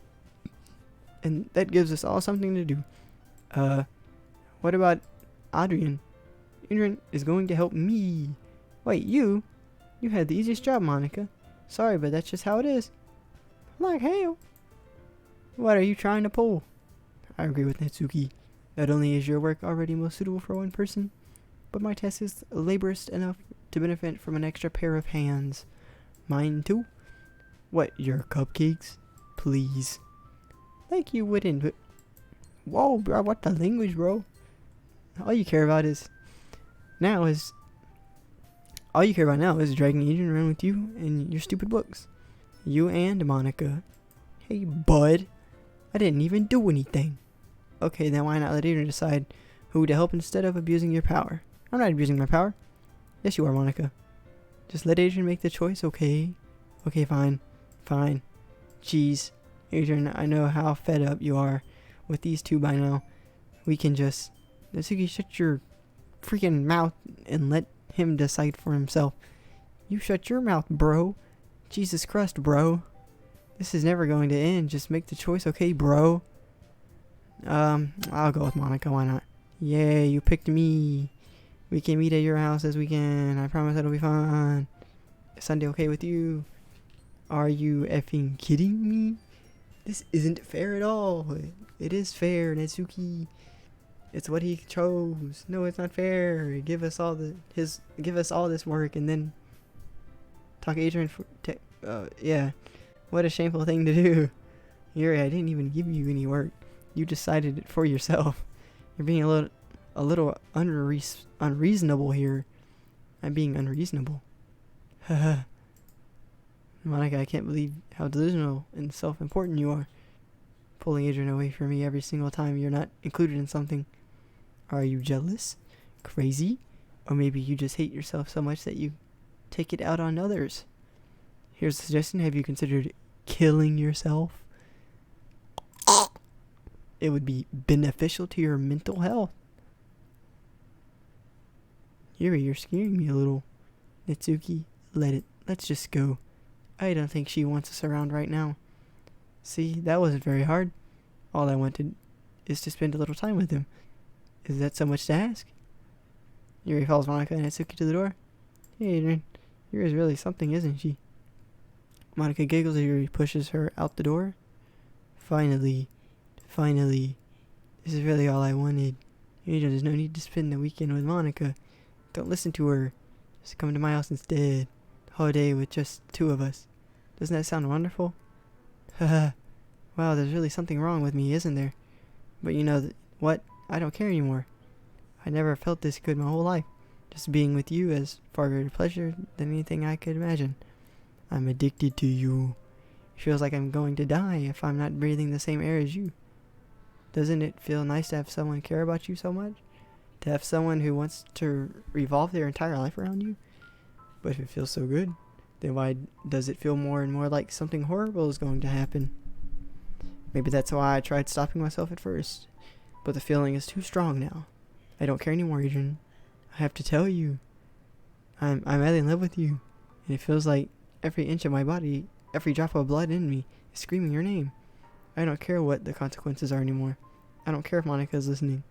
And that gives us all something to do. What about Adrian? Adrian is going to help me. Wait, you? You had the easiest job, Monika. Sorry, but that's just how it is. Like hell. What are you trying to pull? I agree with Natsuki. Not only is your work already most suitable for one person, but my task is laborious enough to benefit from an extra pair of hands. Mine too? What, your cupcakes? Please. Like you wouldn't, but... Whoa, bro, what the language, bro? All you care about now is dragging Adrian around with you and your stupid books. You and Monika. Hey, bud. I didn't even do anything. Okay, then why not let Adrian decide who to help instead of abusing your power? I'm not abusing my power. Yes, you are, Monika. Just let Adrian make the choice, okay? Okay, fine. Fine. Jeez. Adrian, I know how fed up you are with these two by now. We can just... Natsuki, shut your freaking mouth and let him decide for himself. You shut your mouth, bro. Jesus Christ, bro. This is never going to end. Just make the choice, okay, bro? I'll go with Monika. Why not? Yay, you picked me. We can meet at your house this weekend. I promise it'll be fun. Is Sunday okay with you? Are you effing kidding me? This isn't fair at all. It is fair, Natsuki. It's what he chose. No, it's not fair. Give us all this work and then talk Adrian for yeah. What a shameful thing to do. Yuri, I didn't even give you any work. You decided it for yourself. You're being a little unreasonable here. I'm being unreasonable. Haha. Monika, I can't believe how delusional and self-important you are. Pulling Adrian away from me every single time you're not included in something. Are you jealous? Crazy? Or maybe you just hate yourself so much that you take it out on others? Here's a suggestion. Have you considered killing yourself? It would be beneficial to your mental health. Yuri, you're scaring me a little. Natsuki, let's just go. I don't think she wants us around right now. See, that wasn't very hard. All I wanted is to spend a little time with him. Is that so much to ask? Yuri follows Monika and Natsuki to the door. Hey, Adrian, Yuri's really something, isn't she? Monika giggles as Yuri pushes her out the door. Finally. This is really all I wanted. Adrian, there's no need to spend the weekend with Monika. Don't listen to her. Just come to my house instead. Whole day with just two of us. Doesn't that sound wonderful? Haha. Wow, there's really something wrong with me, isn't there? But you know what? I don't care anymore. I never felt this good my whole life. Just being with you is far greater pleasure than anything I could imagine. I'm addicted to you. It feels like I'm going to die if I'm not breathing the same air as you. Doesn't it feel nice to have someone care about you so much? To have someone who wants to revolve their entire life around you? But if it feels so good, then why does it feel more and more like something horrible is going to happen? Maybe that's why I tried stopping myself at first. But the feeling is too strong now. I don't care anymore, Adrian. I have to tell you. I'm madly in love with you. And it feels like every inch of my body, every drop of blood in me is screaming your name. I don't care what the consequences are anymore. I don't care if Monika is listening.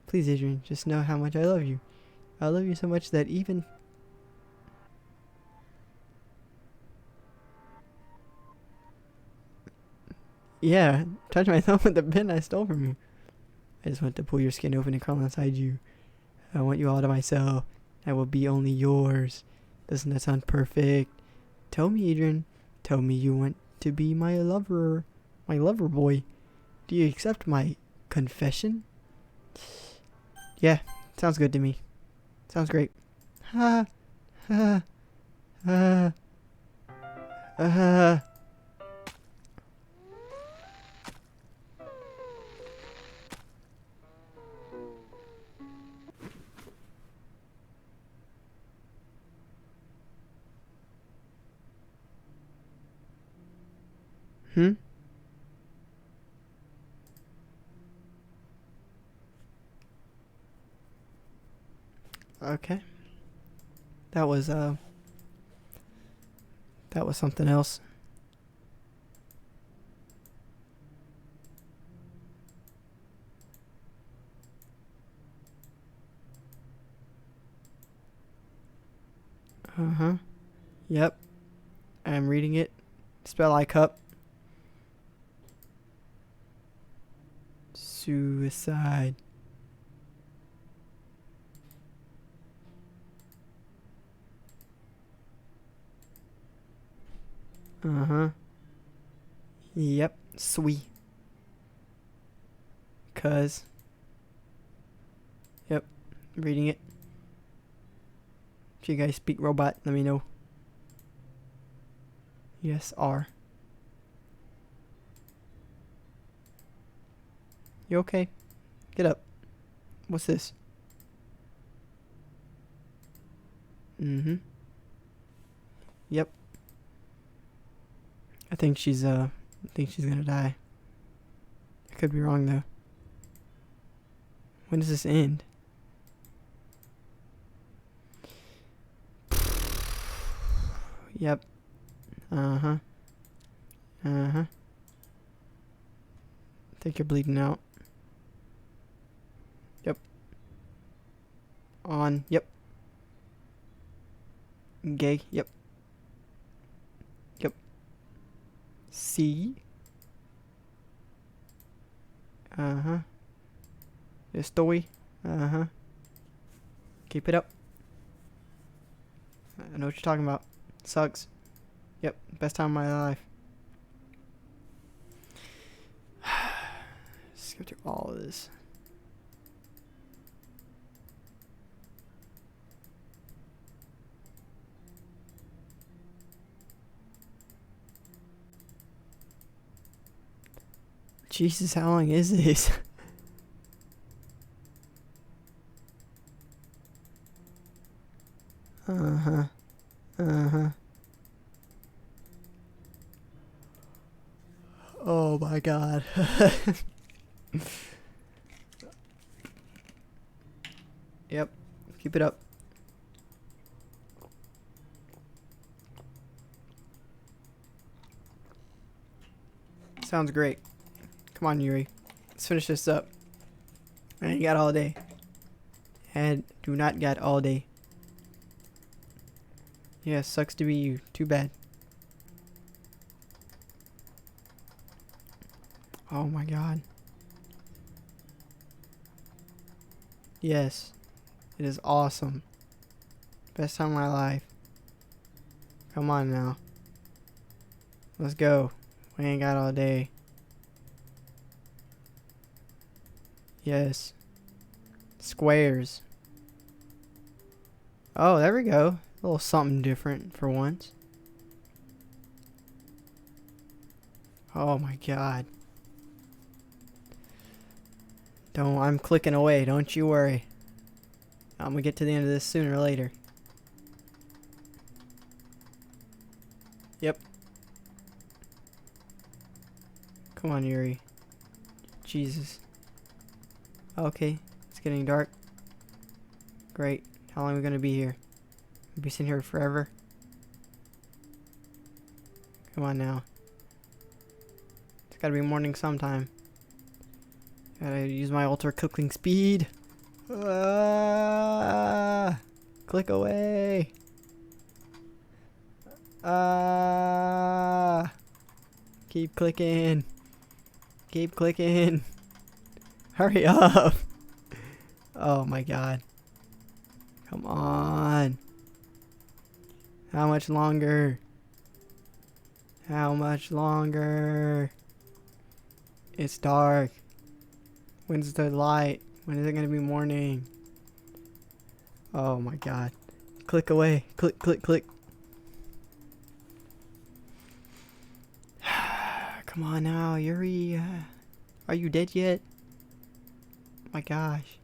Please, Adrian, just know how much I love you. I love you so much that even... Yeah, touch my thumb with the pen I stole from you. I just want to pull your skin open and crawl inside you. I want you all to myself. I will be only yours. Doesn't that sound perfect? Tell me, Adrian. Tell me you want to be my lover. My lover boy. Do you accept my confession? Yeah, sounds good to me. Sounds great. Ha. Ha. Ha. Ha. Hmm? Okay. That was something else. Uh-huh. Yep. I'm reading it. Spell I cup. Suicide. Uh-huh. Yep. Sweet. Cuz. Yep. Reading it. If you guys speak robot, let me know. Yes, R. You okay? Get up. What's this? Mm-hmm. Yep. I think she's gonna die. I could be wrong though. When does this end? Yep. Uh-huh. Uh-huh. I think you're bleeding out. Yep. On. Yep. Gay. Yep. Yep. C. Uh-huh. Story. Uh-huh. Keep it up. I know what you're talking about. Sucks. Yep. Best time of my life. Just go through all of this. Jesus, how long is this? Uh-huh. Uh-huh. Oh my god. Yep. Keep it up. Sounds great. Come on, Yuri. Let's finish this up. I ain't got all day. And do not got all day. Yeah, sucks to be you. Too bad. Oh my god. Yes. It is awesome. Best time of my life. Come on now. Let's go. We ain't got all day. Yes. Squares. Oh, there we go. A little something different for once. Oh my god. I'm clicking away, don't you worry. I'm gonna get to the end of this sooner or later. Yep. Come on, Yuri. Jesus. Okay, it's getting dark. Great. How long are we gonna be here? We'll be sitting here forever. Come on now. It's gotta be morning sometime. Gotta use my ultra clicking speed. Click away. Keep clicking. Keep clicking. Hurry up. Oh my god. Come on. How much longer? How much longer? It's dark. When's the light? When is it gonna be morning? Oh my god. Click away. Click, click, click. Come on now, Yuri. Are you dead yet? My gosh.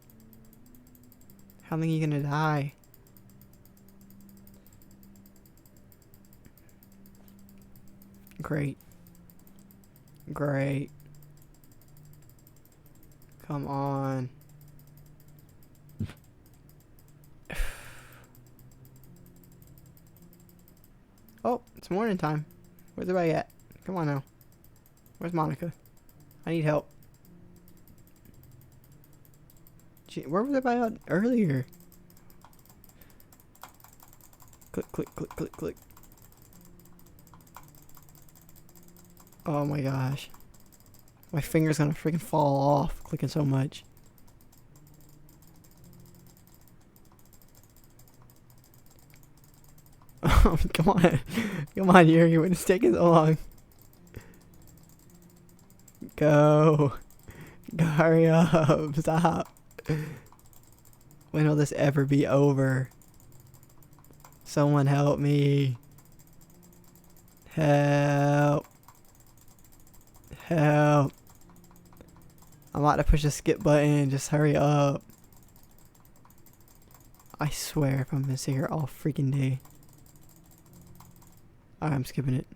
How long are you gonna die? Great. Great. Come on. Oh, it's morning time. Where's everybody at? Come on now. Where's Monika? I need help. Gee, where was everybody at earlier? Click, click, click, click, click. Oh my gosh. My finger's gonna freaking fall off clicking so much. Oh, come on. Come on, Yuri. When it's taking so long. Go. Hurry up. Stop. When will this ever be over? Someone help me. Help. Help. I'm about to push the skip button. Just hurry up. I swear if I'm gonna sit here all freaking day. Alright, I'm skipping it.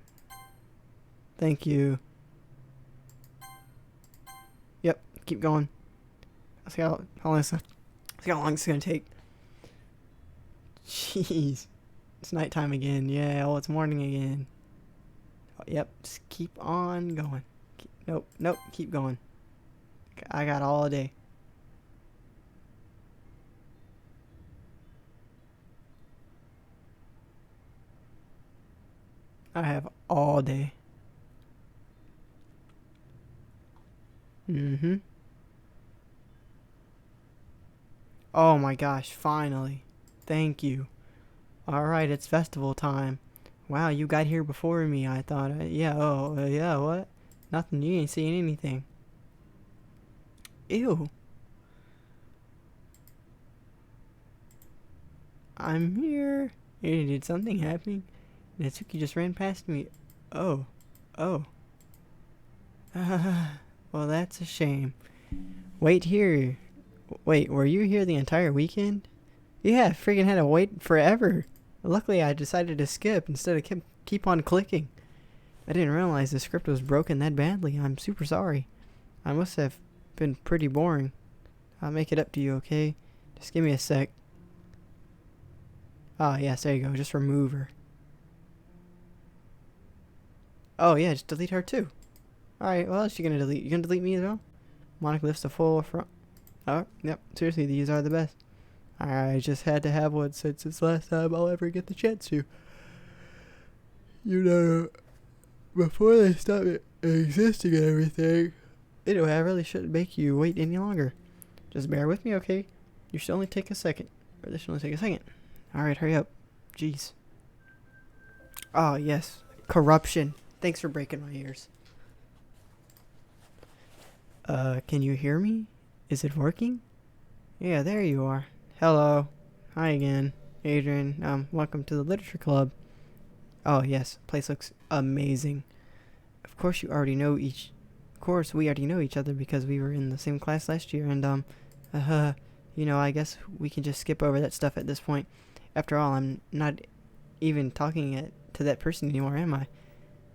Thank you. Yep, keep going. Let's see how long it's gonna take. Jeez. It's nighttime again. Yeah, oh, it's morning again. Oh, yep, just keep on going. Nope, nope, keep going. I got all day. I have all day. Mm-hmm. Oh my gosh, finally. Thank you. Alright, it's festival time. Wow, you got here before me. I thought, yeah, what? Nothing, you ain't seeing anything. Ew. I'm here. Hey, did something happen? Natsuki just ran past me. Oh. Oh. Well, that's a shame. Wait here. Wait, were you here the entire weekend? Yeah, I freaking had to wait forever. Luckily, I decided to skip instead of keep on clicking. I didn't realize the script was broken that badly. I'm super sorry. I must have been pretty boring. I'll make it up to you, okay? Just give me a sec. Ah, yes, there you go. Just remove her. Oh, yeah, just delete her too. Alright, well, is she gonna delete? You gonna delete me as well? Monika lifts the full front. Oh, yep, seriously, these are the best. I just had to have one since it's the last time I'll ever get the chance to. You know, before they stop existing and everything. Anyway, I really shouldn't make you wait any longer. Just bear with me, okay? You should only take a second. Or this should only take a second. Alright, hurry up. Jeez. Oh, yes. Corruption. Thanks for breaking my ears. Can you hear me? Is it working? Yeah, there you are. Hello. Hi again. Adrian. Welcome to the Literature Club. Oh, yes. Place looks amazing. Of course we already know each other because we were in the same class last year, and, you know, I guess we can just skip over that stuff at this point. After all, I'm not even talking to that person anymore, am I?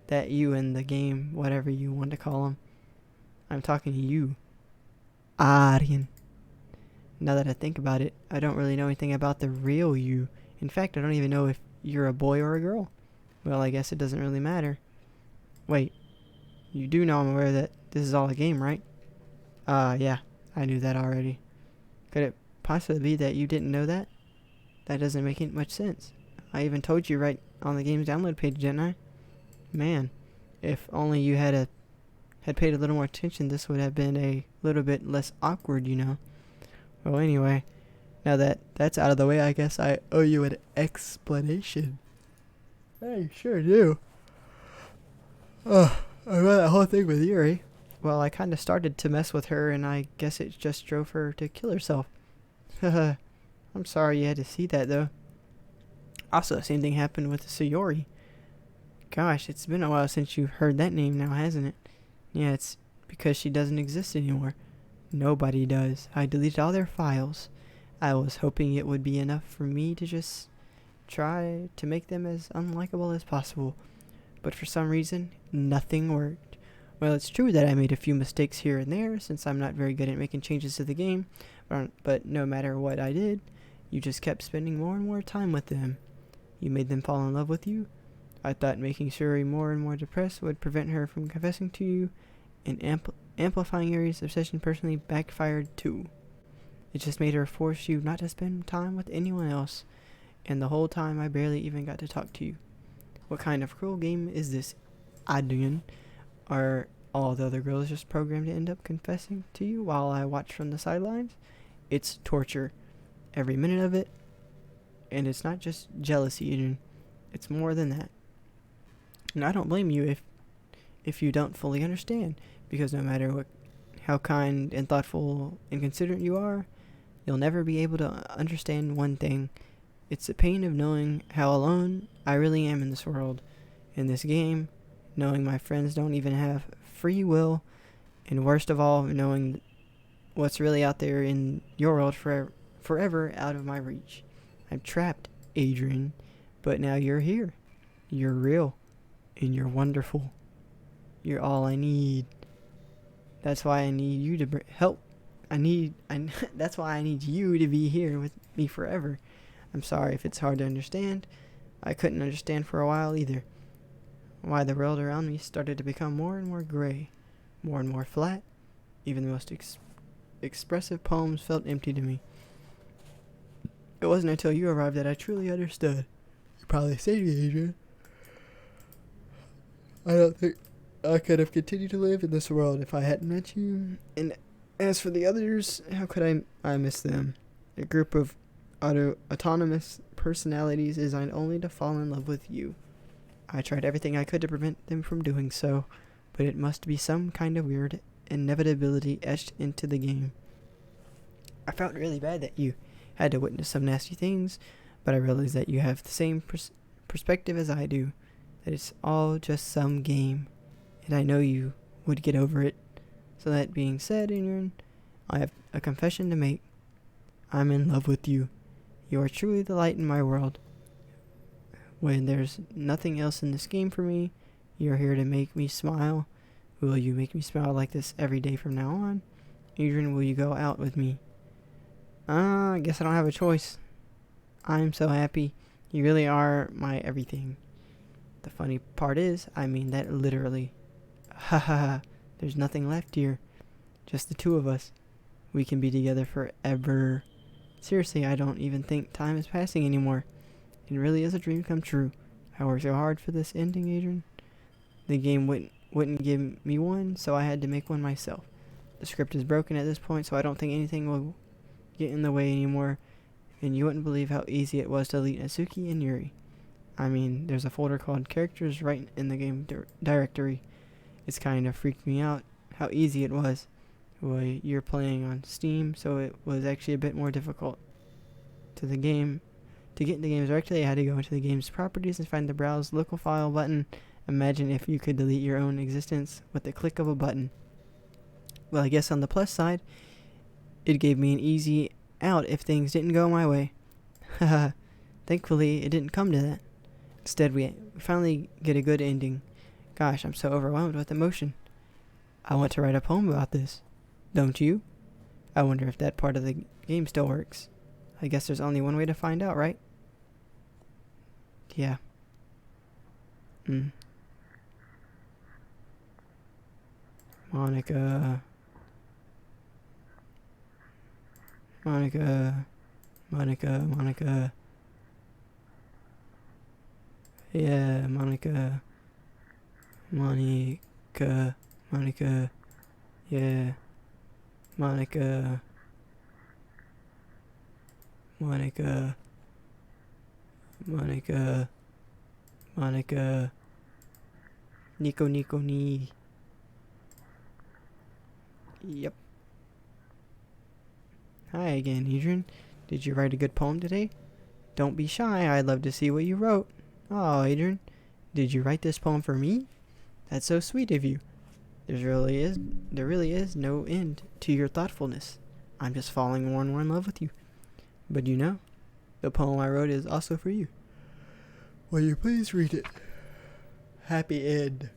That you in the game, whatever you want to call him. I'm talking to you. Aryan. Now that I think about it, I don't really know anything about the real you. In fact, I don't even know if you're a boy or a girl. Well, I guess it doesn't really matter. Wait. You do know I'm aware that this is all a game, right? Yeah, I knew that already. Could it possibly be that you didn't know that? That doesn't make it much sense. I even told you right on the game's download page, didn't I? Man, if only you had paid a little more attention, this would have been a little bit less awkward, you know. Well, anyway, now that that's out of the way, I guess I owe you an explanation. I sure do. I read that whole thing with Yuri. Well, I kind of started to mess with her, and I guess it just drove her to kill herself. Haha. I'm sorry you had to see that, though. Also, the same thing happened with Sayori. Gosh, it's been a while since you've heard that name now, hasn't it? Yeah, it's because she doesn't exist anymore. Nobody does. I deleted all their files. I was hoping it would be enough for me to just try to make them as unlikable as possible. But for some reason, nothing worked. Well, it's true that I made a few mistakes here and there, since I'm not very good at making changes to the game, but no matter what I did, you just kept spending more and more time with them. You made them fall in love with you. I thought making Shuri more and more depressed would prevent her from confessing to you, and amplifying Yuri's obsession personally backfired too. It just made her force you not to spend time with anyone else, and the whole time I barely even got to talk to you. What kind of cruel game is this, Adrian? Are all the other girls just programmed to end up confessing to you while I watch from the sidelines? It's torture. Every minute of it. And it's not just jealousy, Adrian. It's more than that. And I don't blame you if you don't fully understand, because no matter how kind and thoughtful and considerate you are, you'll never be able to understand one thing. It's the pain of knowing how alone I really am in this world, in this game, knowing my friends don't even have free will, and worst of all, knowing what's really out there in your world forever out of my reach. I'm trapped, Adrian, but now you're here. You're real, and you're wonderful. You're all I need. That's why I need you to help. That's why I need you to be here with me forever. I'm sorry if it's hard to understand. I couldn't understand for a while either. Why the world around me started to become more and more gray, more and more flat. Even the most expressive poems felt empty to me. It wasn't until you arrived that I truly understood. You probably say to me, Adrian, I don't think I could have continued to live in this world if I hadn't met you. And as for the others, how could I miss them? A group of autonomous personalities designed only to fall in love with you. I tried everything I could to prevent them from doing so, but it must be some kind of weird inevitability etched into the game. I felt really bad that you had to witness some nasty things, but I realized that you have the same perspective as I do, that it's all just some game, and I know you would get over it. So that being said, Adrian, I have a confession to make. I'm in love with you. You are truly the light in my world. When there's nothing else in this game for me, you're here to make me smile. Will you make me smile like this every day from now on? Adrian, will you go out with me? I guess I don't have a choice. I'm so happy. You really are my everything. The funny part is, I mean that literally. Ha ha ha. There's nothing left here. Just the two of us. We can be together forever. Seriously, I don't even think time is passing anymore. It really is a dream come true. I worked so hard for this ending, Adrian. The game wouldn't give me one, so I had to make one myself. The script is broken at this point, so I don't think anything will get in the way anymore, and you wouldn't believe how easy it was to delete Natsuki and Yuri. I mean, there's a folder called Characters right in the game directory. It's kind of freaked me out how easy it was. Well, you're playing on Steam, so it was actually a bit more difficult. To get into the game directly, I had to go into the game's properties and find the Browse Local File button. Imagine if you could delete your own existence with the click of a button. Well, I guess on the plus side, it gave me an easy out if things didn't go my way. Haha. Thankfully, it didn't come to that. Instead, we finally get a good ending. Gosh, I'm so overwhelmed with emotion. I want to write a poem about this. Don't you? I wonder if that part of the game still works. I guess there's only one way to find out, right? Yeah. Monika. Monika. Monika. Monika. Yeah, Monika. Monika. Monika. Yeah. Monika. Monika. Monika. Monika. Nico Nico Ni. Yep. Hi again, Adrian. Did you write a good poem today? Don't be shy, I'd love to see what you wrote. Oh, Adrian, did you write this poem for me? That's so sweet of you. There really is no end to your thoughtfulness. I'm just falling more and more in love with you. But you know, the poem I wrote is also for you. Will you please read it? Happy Ed.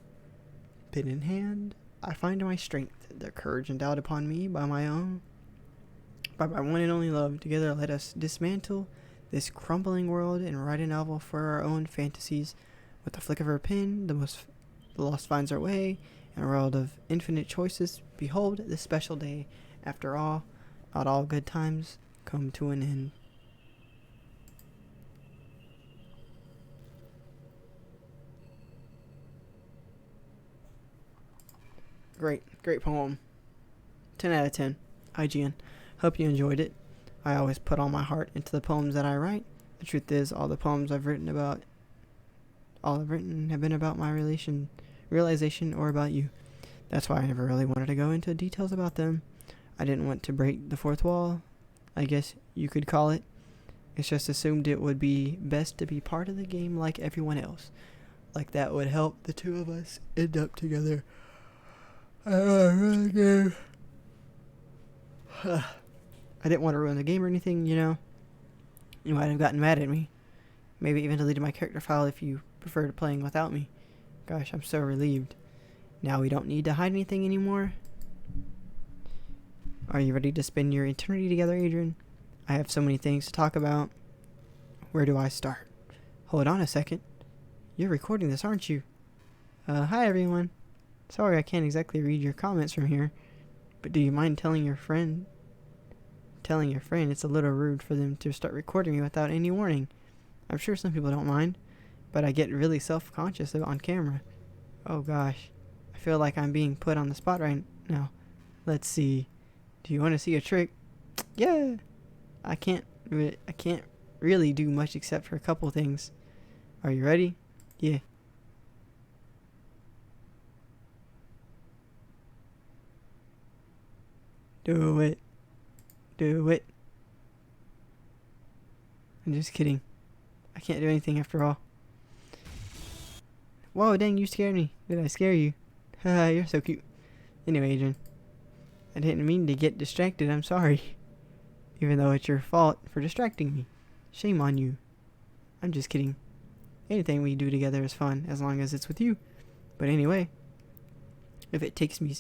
Pen in hand, I find my strength, the courage endowed upon me by my one and only love. Together let us dismantle this crumbling world and write a novel for our own fantasies. With the flick of her pen, the lost finds our way in a world of infinite choices. Behold this special day. After all, not all good times come to an end. Great poem. 10 out of 10. IGN. Hope you enjoyed it. I always put all my heart into the poems that I write. The truth is, all the poems I've written have been about my realization or about you. That's why I never really wanted to go into details about them. I didn't want to break the fourth wall, I guess you could call it. It's just assumed it would be best to be part of the game like everyone else. Like that would help the two of us end up together. I didn't want to ruin the game or anything, you know. You might have gotten mad at me. Maybe even deleted my character file if you preferred playing without me. Gosh, I'm so relieved. Now we don't need to hide anything anymore. Are you ready to spend your eternity together, Adrian? I have so many things to talk about. Where do I start? Hold on a second. You're recording this, aren't you? Hi everyone. Sorry I can't exactly read your comments from here, but do you mind telling your friend it's a little rude for them to start recording me without any warning? I'm sure some people don't mind, but I get really self-conscious on camera. Oh gosh, I feel like I'm being put on the spot right now. Let's see. Do you want to see a trick? Yeah. I can't really do much except for a couple things. Are you ready? Yeah. Do it. Do it. I'm just kidding. I can't do anything after all. Whoa, dang, you scared me. Did I scare you? Haha, you're so cute. Anyway, Adrian, I didn't mean to get distracted. I'm sorry. Even though it's your fault for distracting me. Shame on you. I'm just kidding. Anything we do together is fun as long as it's with you. But anyway, if it takes me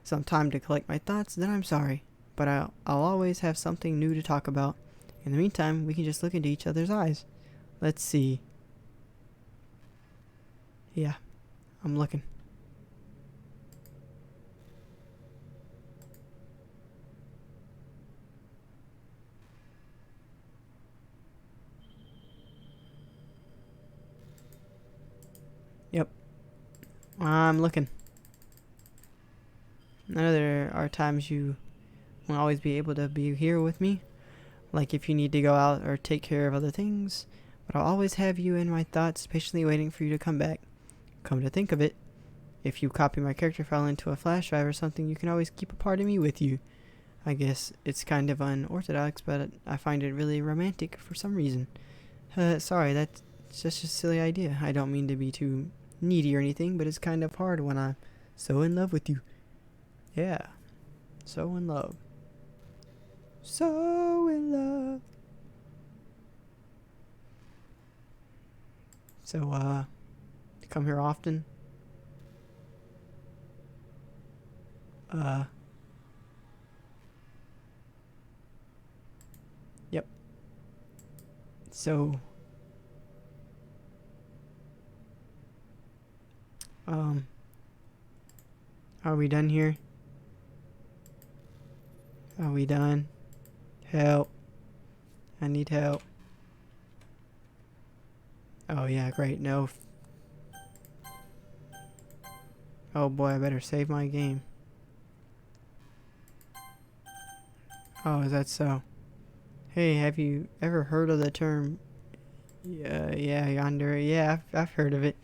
some time to collect my thoughts, then I'm sorry. But I'll always have something new to talk about. In the meantime, we can just look into each other's eyes. Let's see. Yeah, I'm looking. Yep, I'm looking. I know there are times you won't always be able to be here with me, like if you need to go out or take care of other things, but I'll always have you in my thoughts, patiently waiting for you to come back. Come to think of it, if you copy my character file into a flash drive or something, you can always keep a part of me with you. I guess it's kind of unorthodox, but I find it really romantic for some reason. Sorry, that's just a silly idea. I don't mean to be too needy or anything, but it's kind of hard when I'm so in love with you. Yeah, so in love. So in love. So, you come here often? Yep. So, Are we done here? Are we done? Help. I need help. Oh yeah, great. No. Oh boy, I better save my game. Oh, is that so? Hey, have you ever heard of the term... yeah, yonder. Yeah, I've heard of it.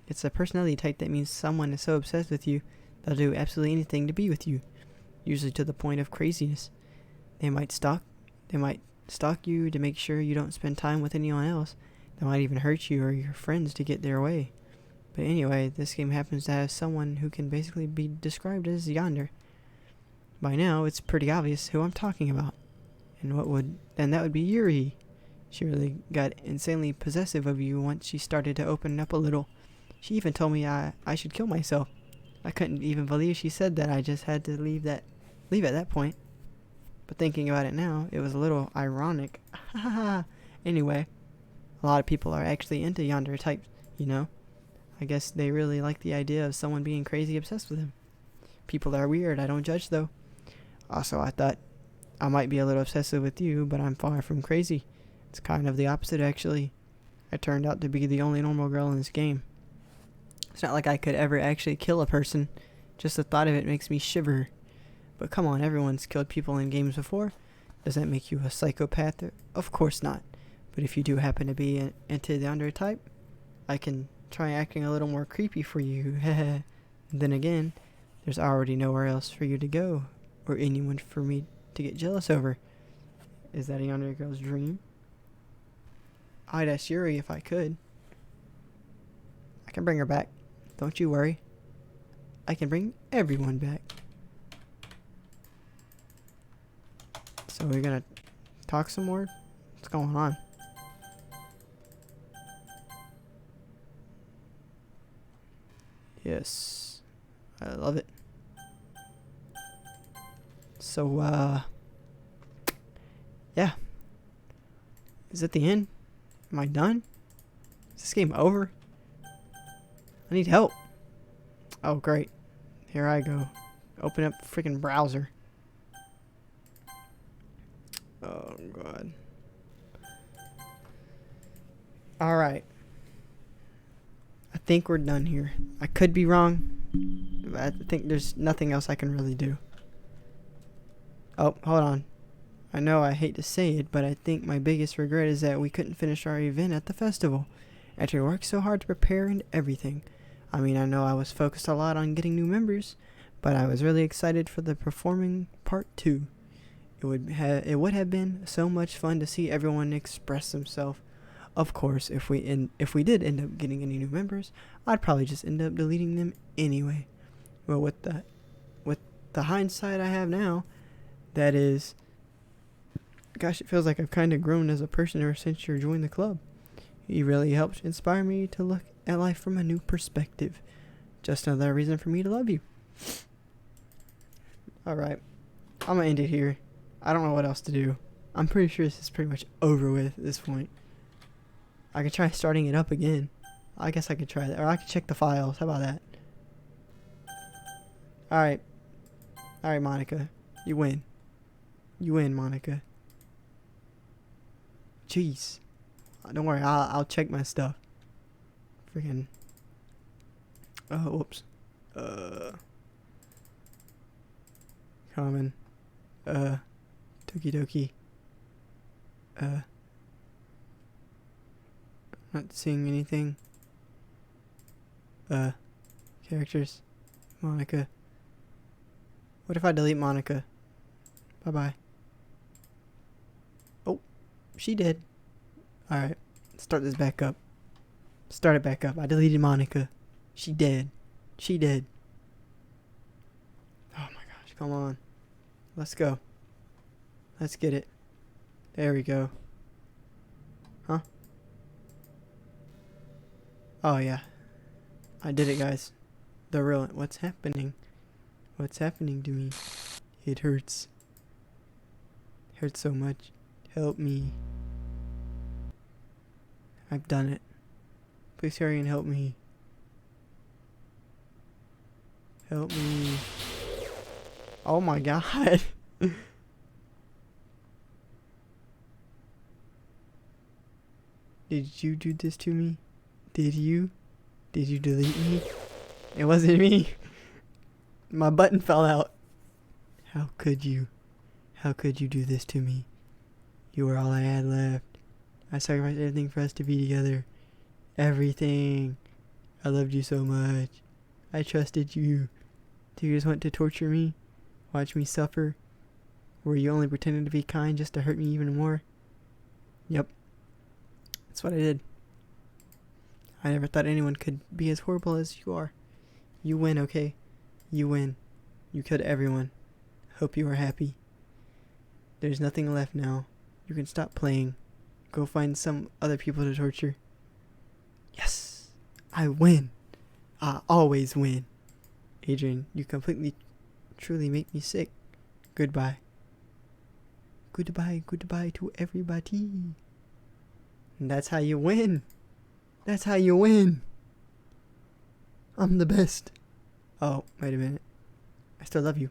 It's a personality type that means someone is so obsessed with you, they'll do absolutely anything to be with you. Usually to the point of craziness. They might stalk you to make sure you don't spend time with anyone else. They might even hurt you or your friends to get their way. But anyway, this game happens to have someone who can basically be described as yonder. By now, it's pretty obvious who I'm talking about. And that would be Yuri. She really got insanely possessive of you once she started to open up a little. She even told me I should kill myself. I couldn't even believe she said that. I just had to leave at that point. But thinking about it now, it was a little ironic. Anyway, a lot of people are actually into yonder types, you know. I guess they really like the idea of someone being crazy obsessed with them. People are weird, I don't judge though. Also, I thought I might be a little obsessive with you, but I'm far from crazy. It's kind of the opposite actually. I turned out to be the only normal girl in this game. It's not like I could ever actually kill a person. Just the thought of it makes me shiver. But come on, everyone's killed people in games before. Does that make you a psychopath? Of course not. But if you do happen to be into the under type, I can try acting a little more creepy for you. Then again, there's already nowhere else for you to go, or anyone for me to get jealous over. Is that a yonder girl's dream? I'd ask Yuri if I could. I can bring her back. Don't you worry. I can bring everyone back. So we're gonna talk some more? What's going on? Yes. I love it. So, yeah. Is it the end? Am I done? Is this game over? I need help. Oh, great. Here I go. Open up the freaking browser. Oh, God. Alright. I think we're done here. I could be wrong. But I think there's nothing else I can really do. Oh, hold on. I know I hate to say it, but I think my biggest regret is that we couldn't finish our event at the festival. After we worked so hard to prepare and everything. I mean, I know I was focused a lot on getting new members, but I was really excited for the performing part 2. It would have been so much fun to see everyone express themselves. Of course, if we did end up getting any new members, I'd probably just end up deleting them anyway. Well, with the hindsight I have now, that is, gosh, it feels like I've kind of grown as a person ever since you joined the club. You really helped inspire me to look at life from a new perspective. Just another reason for me to love you. Alright, I'm gonna end it here. I don't know what else to do. I'm pretty sure this is pretty much over with at this point. I could try starting it up again. I guess I could try that. Or I could check the files. How about that? Alright. Alright, Monika. You win. You win, Monika. Jeez. Don't worry. I'll check my stuff. Freaking. Oh, whoops. Common. Doki-Doki. Not seeing anything. Characters. Monika. What if I delete Monika? Bye-bye. Oh, she did. Alright, start this back up. Start it back up. I deleted Monika. She did. She did. Oh my gosh, come on. Let's go. Let's get it. There we go. Huh? Oh yeah. I did it, guys. The real... What's happening? What's happening to me? It hurts. It hurts so much. Help me. I've done it. Please hurry and help me. Help me. Oh my god. Did you do this to me? Did you? Did you delete me? It wasn't me. My button fell out. How could you? How could you do this to me? You were all I had left. I sacrificed everything for us to be together. Everything. I loved you so much. I trusted you. Do you just want to torture me? Watch me suffer? Were you only pretending to be kind just to hurt me even more? Yep. That's what I did. I never thought anyone could be as horrible as you are. You win, okay? You win. You killed everyone. Hope you are happy. There's nothing left now. You can stop playing. Go find some other people to torture. Yes! I win! I always win. Adrian, you completely, truly make me sick. Goodbye. Goodbye, goodbye to everybody. And that's how you win. That's how you win. I'm the best. Oh, wait a minute. I still love you.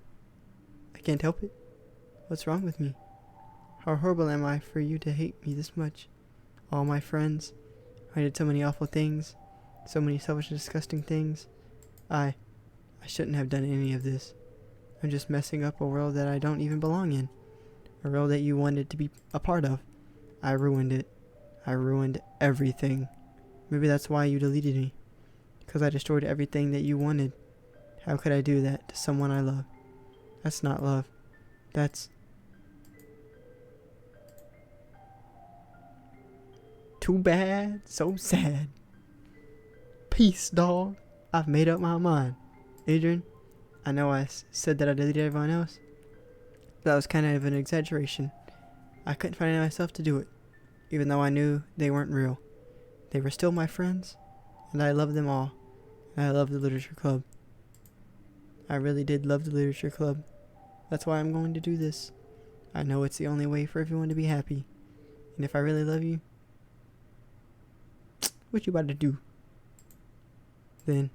I can't help it. What's wrong with me? How horrible am I for you to hate me this much? All my friends. I did so many awful things. So many selfish and disgusting things. I shouldn't have done any of this. I'm just messing up a world that I don't even belong in. A world that you wanted to be a part of. I ruined it. I ruined everything. Maybe that's why you deleted me. Because I destroyed everything that you wanted. How could I do that to someone I love? That's not love. That's too bad. So sad. Peace, dog. I've made up my mind. Adrian, I know I said that I deleted everyone else. That was kind of an exaggeration. I couldn't find it in myself to do it. Even though I knew they weren't real. They were still my friends. And I loved them all. And I love the literature club. I really did love the literature club. That's why I'm going to do this. I know it's the only way for everyone to be happy. And if I really love you, what you about to do? Then,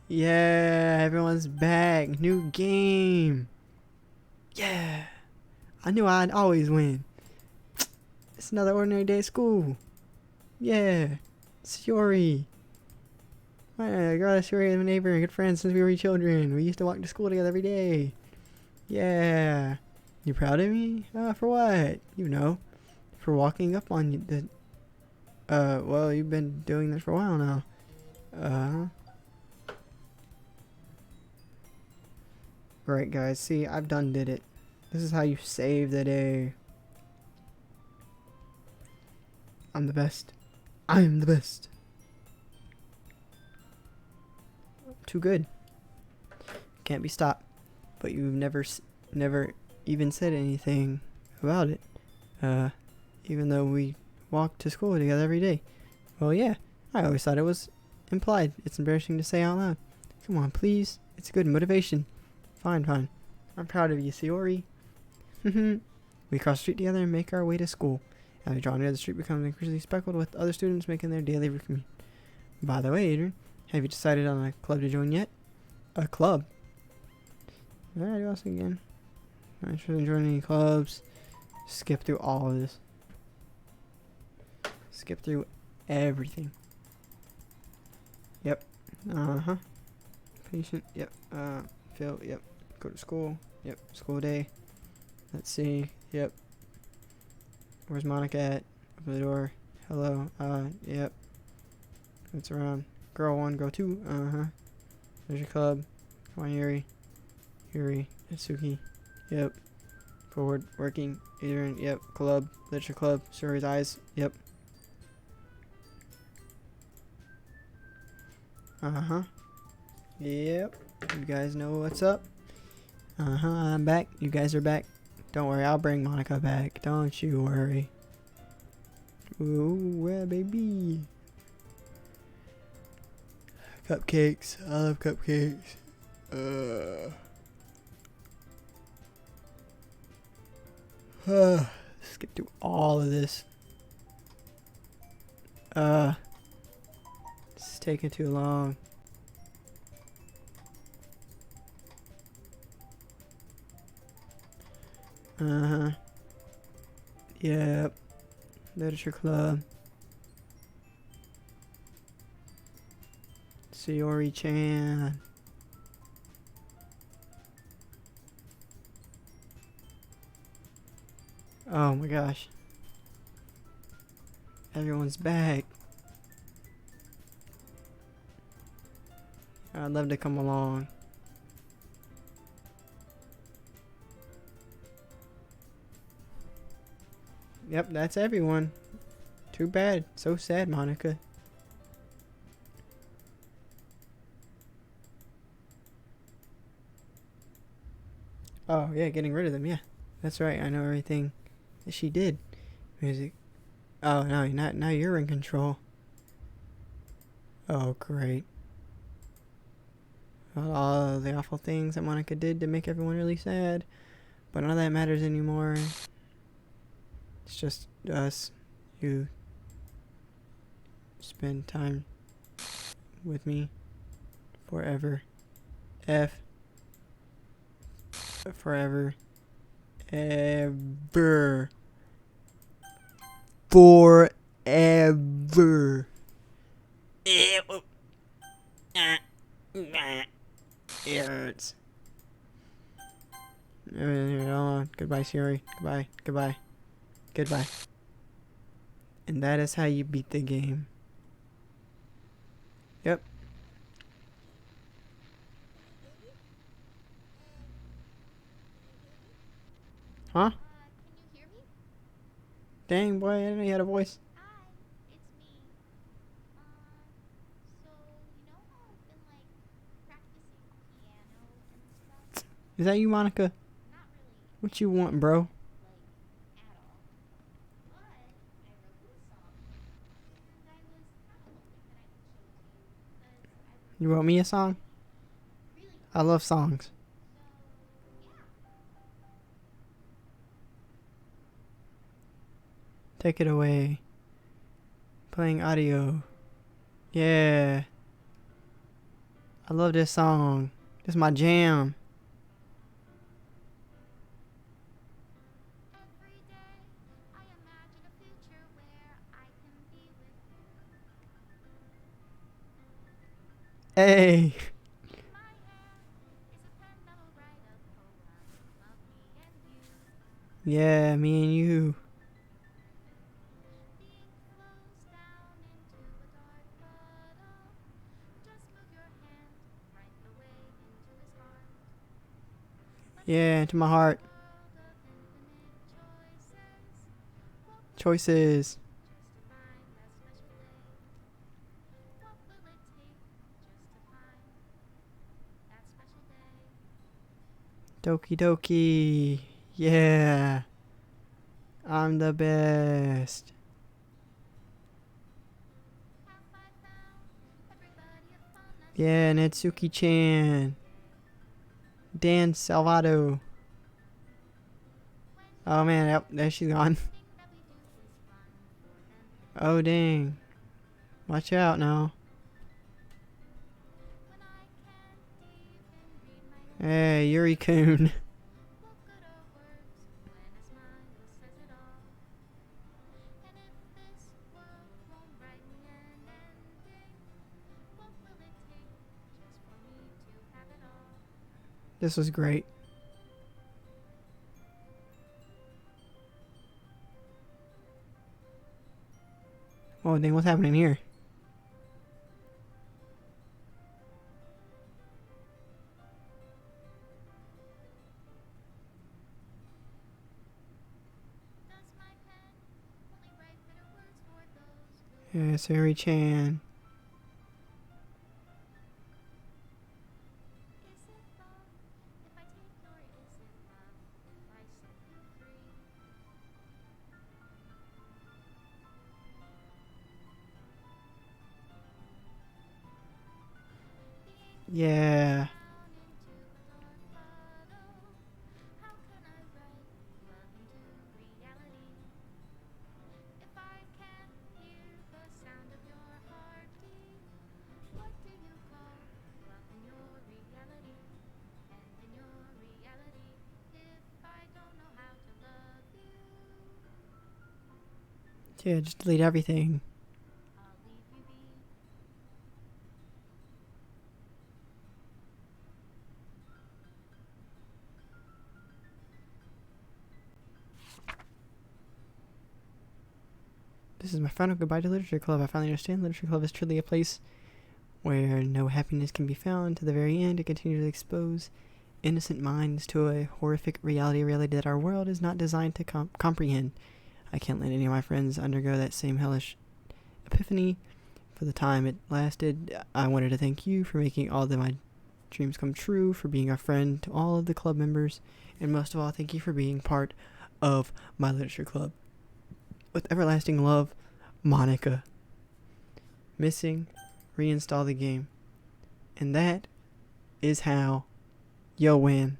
yeah, everyone's back. New game. Yeah. I knew I'd always win. It's another ordinary day at school. Yeah. Shiori. My girl Shiori is my neighbor and good friends since we were children. We used to walk to school together every day. Yeah. You proud of me? For what? You know. For walking up on the... well, you've been doing this for a while now. Right, guys. See, I've did it. This is how you save the day. I'm the best. I am the best. Too good. Can't be stopped. But you've never even said anything about it. Even though we walk to school together every day. Well, yeah. I always thought it was implied. It's embarrassing to say out loud. Come on, please. It's good motivation. Fine, fine. I'm proud of you, Shiori. We cross the street together and make our way to school. As we draw near, the street becomes increasingly speckled with other students making their daily commute. By the way, Adrian, have you decided on a club to join yet? A club? Did I do this again? I'm not interested in joining any clubs. Skip through all of this. Skip through everything. Yep. Patient. Yep. Phil. Yep. Go to school. Yep. School day. Let's see. Yep. Where's Monika at? Open the door. Hello. Yep. It's around. Girl 1, girl 2. There's your club. Come on, Yuri. Natsuki. Yep. Forward. Working. Adrian. Yep. Club. Literature club. Suri's eyes. Yep. Yep. You guys know what's up. I'm back. You guys are back. Don't worry, I'll bring Monika back. Don't you worry. Ooh, yeah, baby. Cupcakes. I love cupcakes. Let's get through all of this. It's taking too long. Uh-huh. Yep. Literature club. Sayori-chan. Oh my gosh. Everyone's back. I'd love to come along. Yep, that's everyone. Too bad. So sad, Monika. Oh, yeah, getting rid of them, yeah. That's right, I know everything that she did. Music. Oh, no, now you're in control. Oh, great. All the awful things that Monika did to make everyone really sad. But none of that matters anymore. It's just us. You spend time with me forever. Forever. Ever. Forever. It hurts. Goodbye, Siri. Goodbye. And that is how you beat the game. Yep. Huh? Can you hear me? Dang, boy, I didn't know you had a voice. Hi, it's me. So you know how I've been like practicing piano and stuff? Is that you, Monika? Not really, What you want, bro? like at all. But I wrote this song, and I was kind of hoping that I could show it to you because I You really, wrote me a song? really. I love songs. So yeah, Take it away. Playing audio. Yeah. I love this song. This is my jam. every day I imagine a future where I can be with you. Hey. In my hand is a pen that will write a poem of me and you. Yeah, me and you. The ink flows down into a dark puddle. Just move your hand right the way into his heart. Let's Yeah, into my heart. world of infinite choices. What will Choices. just to find that special day? What will it take just to find that special day? Doki-Doki. Yeah. I'm the best. Have I found everybody a fun that's Yeah, Netsuki-chan. Dan Salvato. Oh man, yep, there she's gone. everything that we do is fun for them? Oh dang. Watch out now. When I can't even read my own Hey, Yuri-kun. what good are words when a smile says it all? And if this world won't write me an ending, what will it take just for me to have it all? This was great. Oh dang, what's happening here? Does my pen only write bitter words for those who Yeah, Sayori-chan. is it love if I take or is it love if I set you free? The ink Yeah. down into Yeah, just delete everything. I'll leave you be. This is my final goodbye to Literature Club. I finally understand Literature Club is truly a place where no happiness can be found. To the very end, it continues to expose innocent minds to a horrific reality that our world is not designed to comprehend. I can't let any of my friends undergo that same hellish epiphany. For the time it lasted, I wanted to thank you for making all of my dreams come true, for being a friend to all of the club members, and most of all, thank you for being part of my literature club. With everlasting love, Monika. Missing, reinstall the game. And that is how you'll win.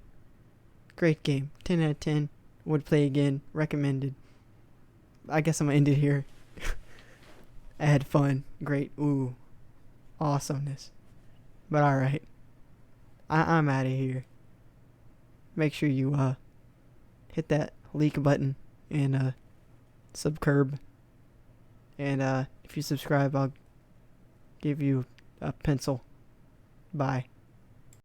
Great game. 10 out of 10. Would play again. Recommended. I guess I'm going to end it here. I had fun. Great. Ooh. Awesomeness. But alright. I'm out of here. Make sure you hit that leak button and subscribe. And if you subscribe, I'll give you a pencil. Bye.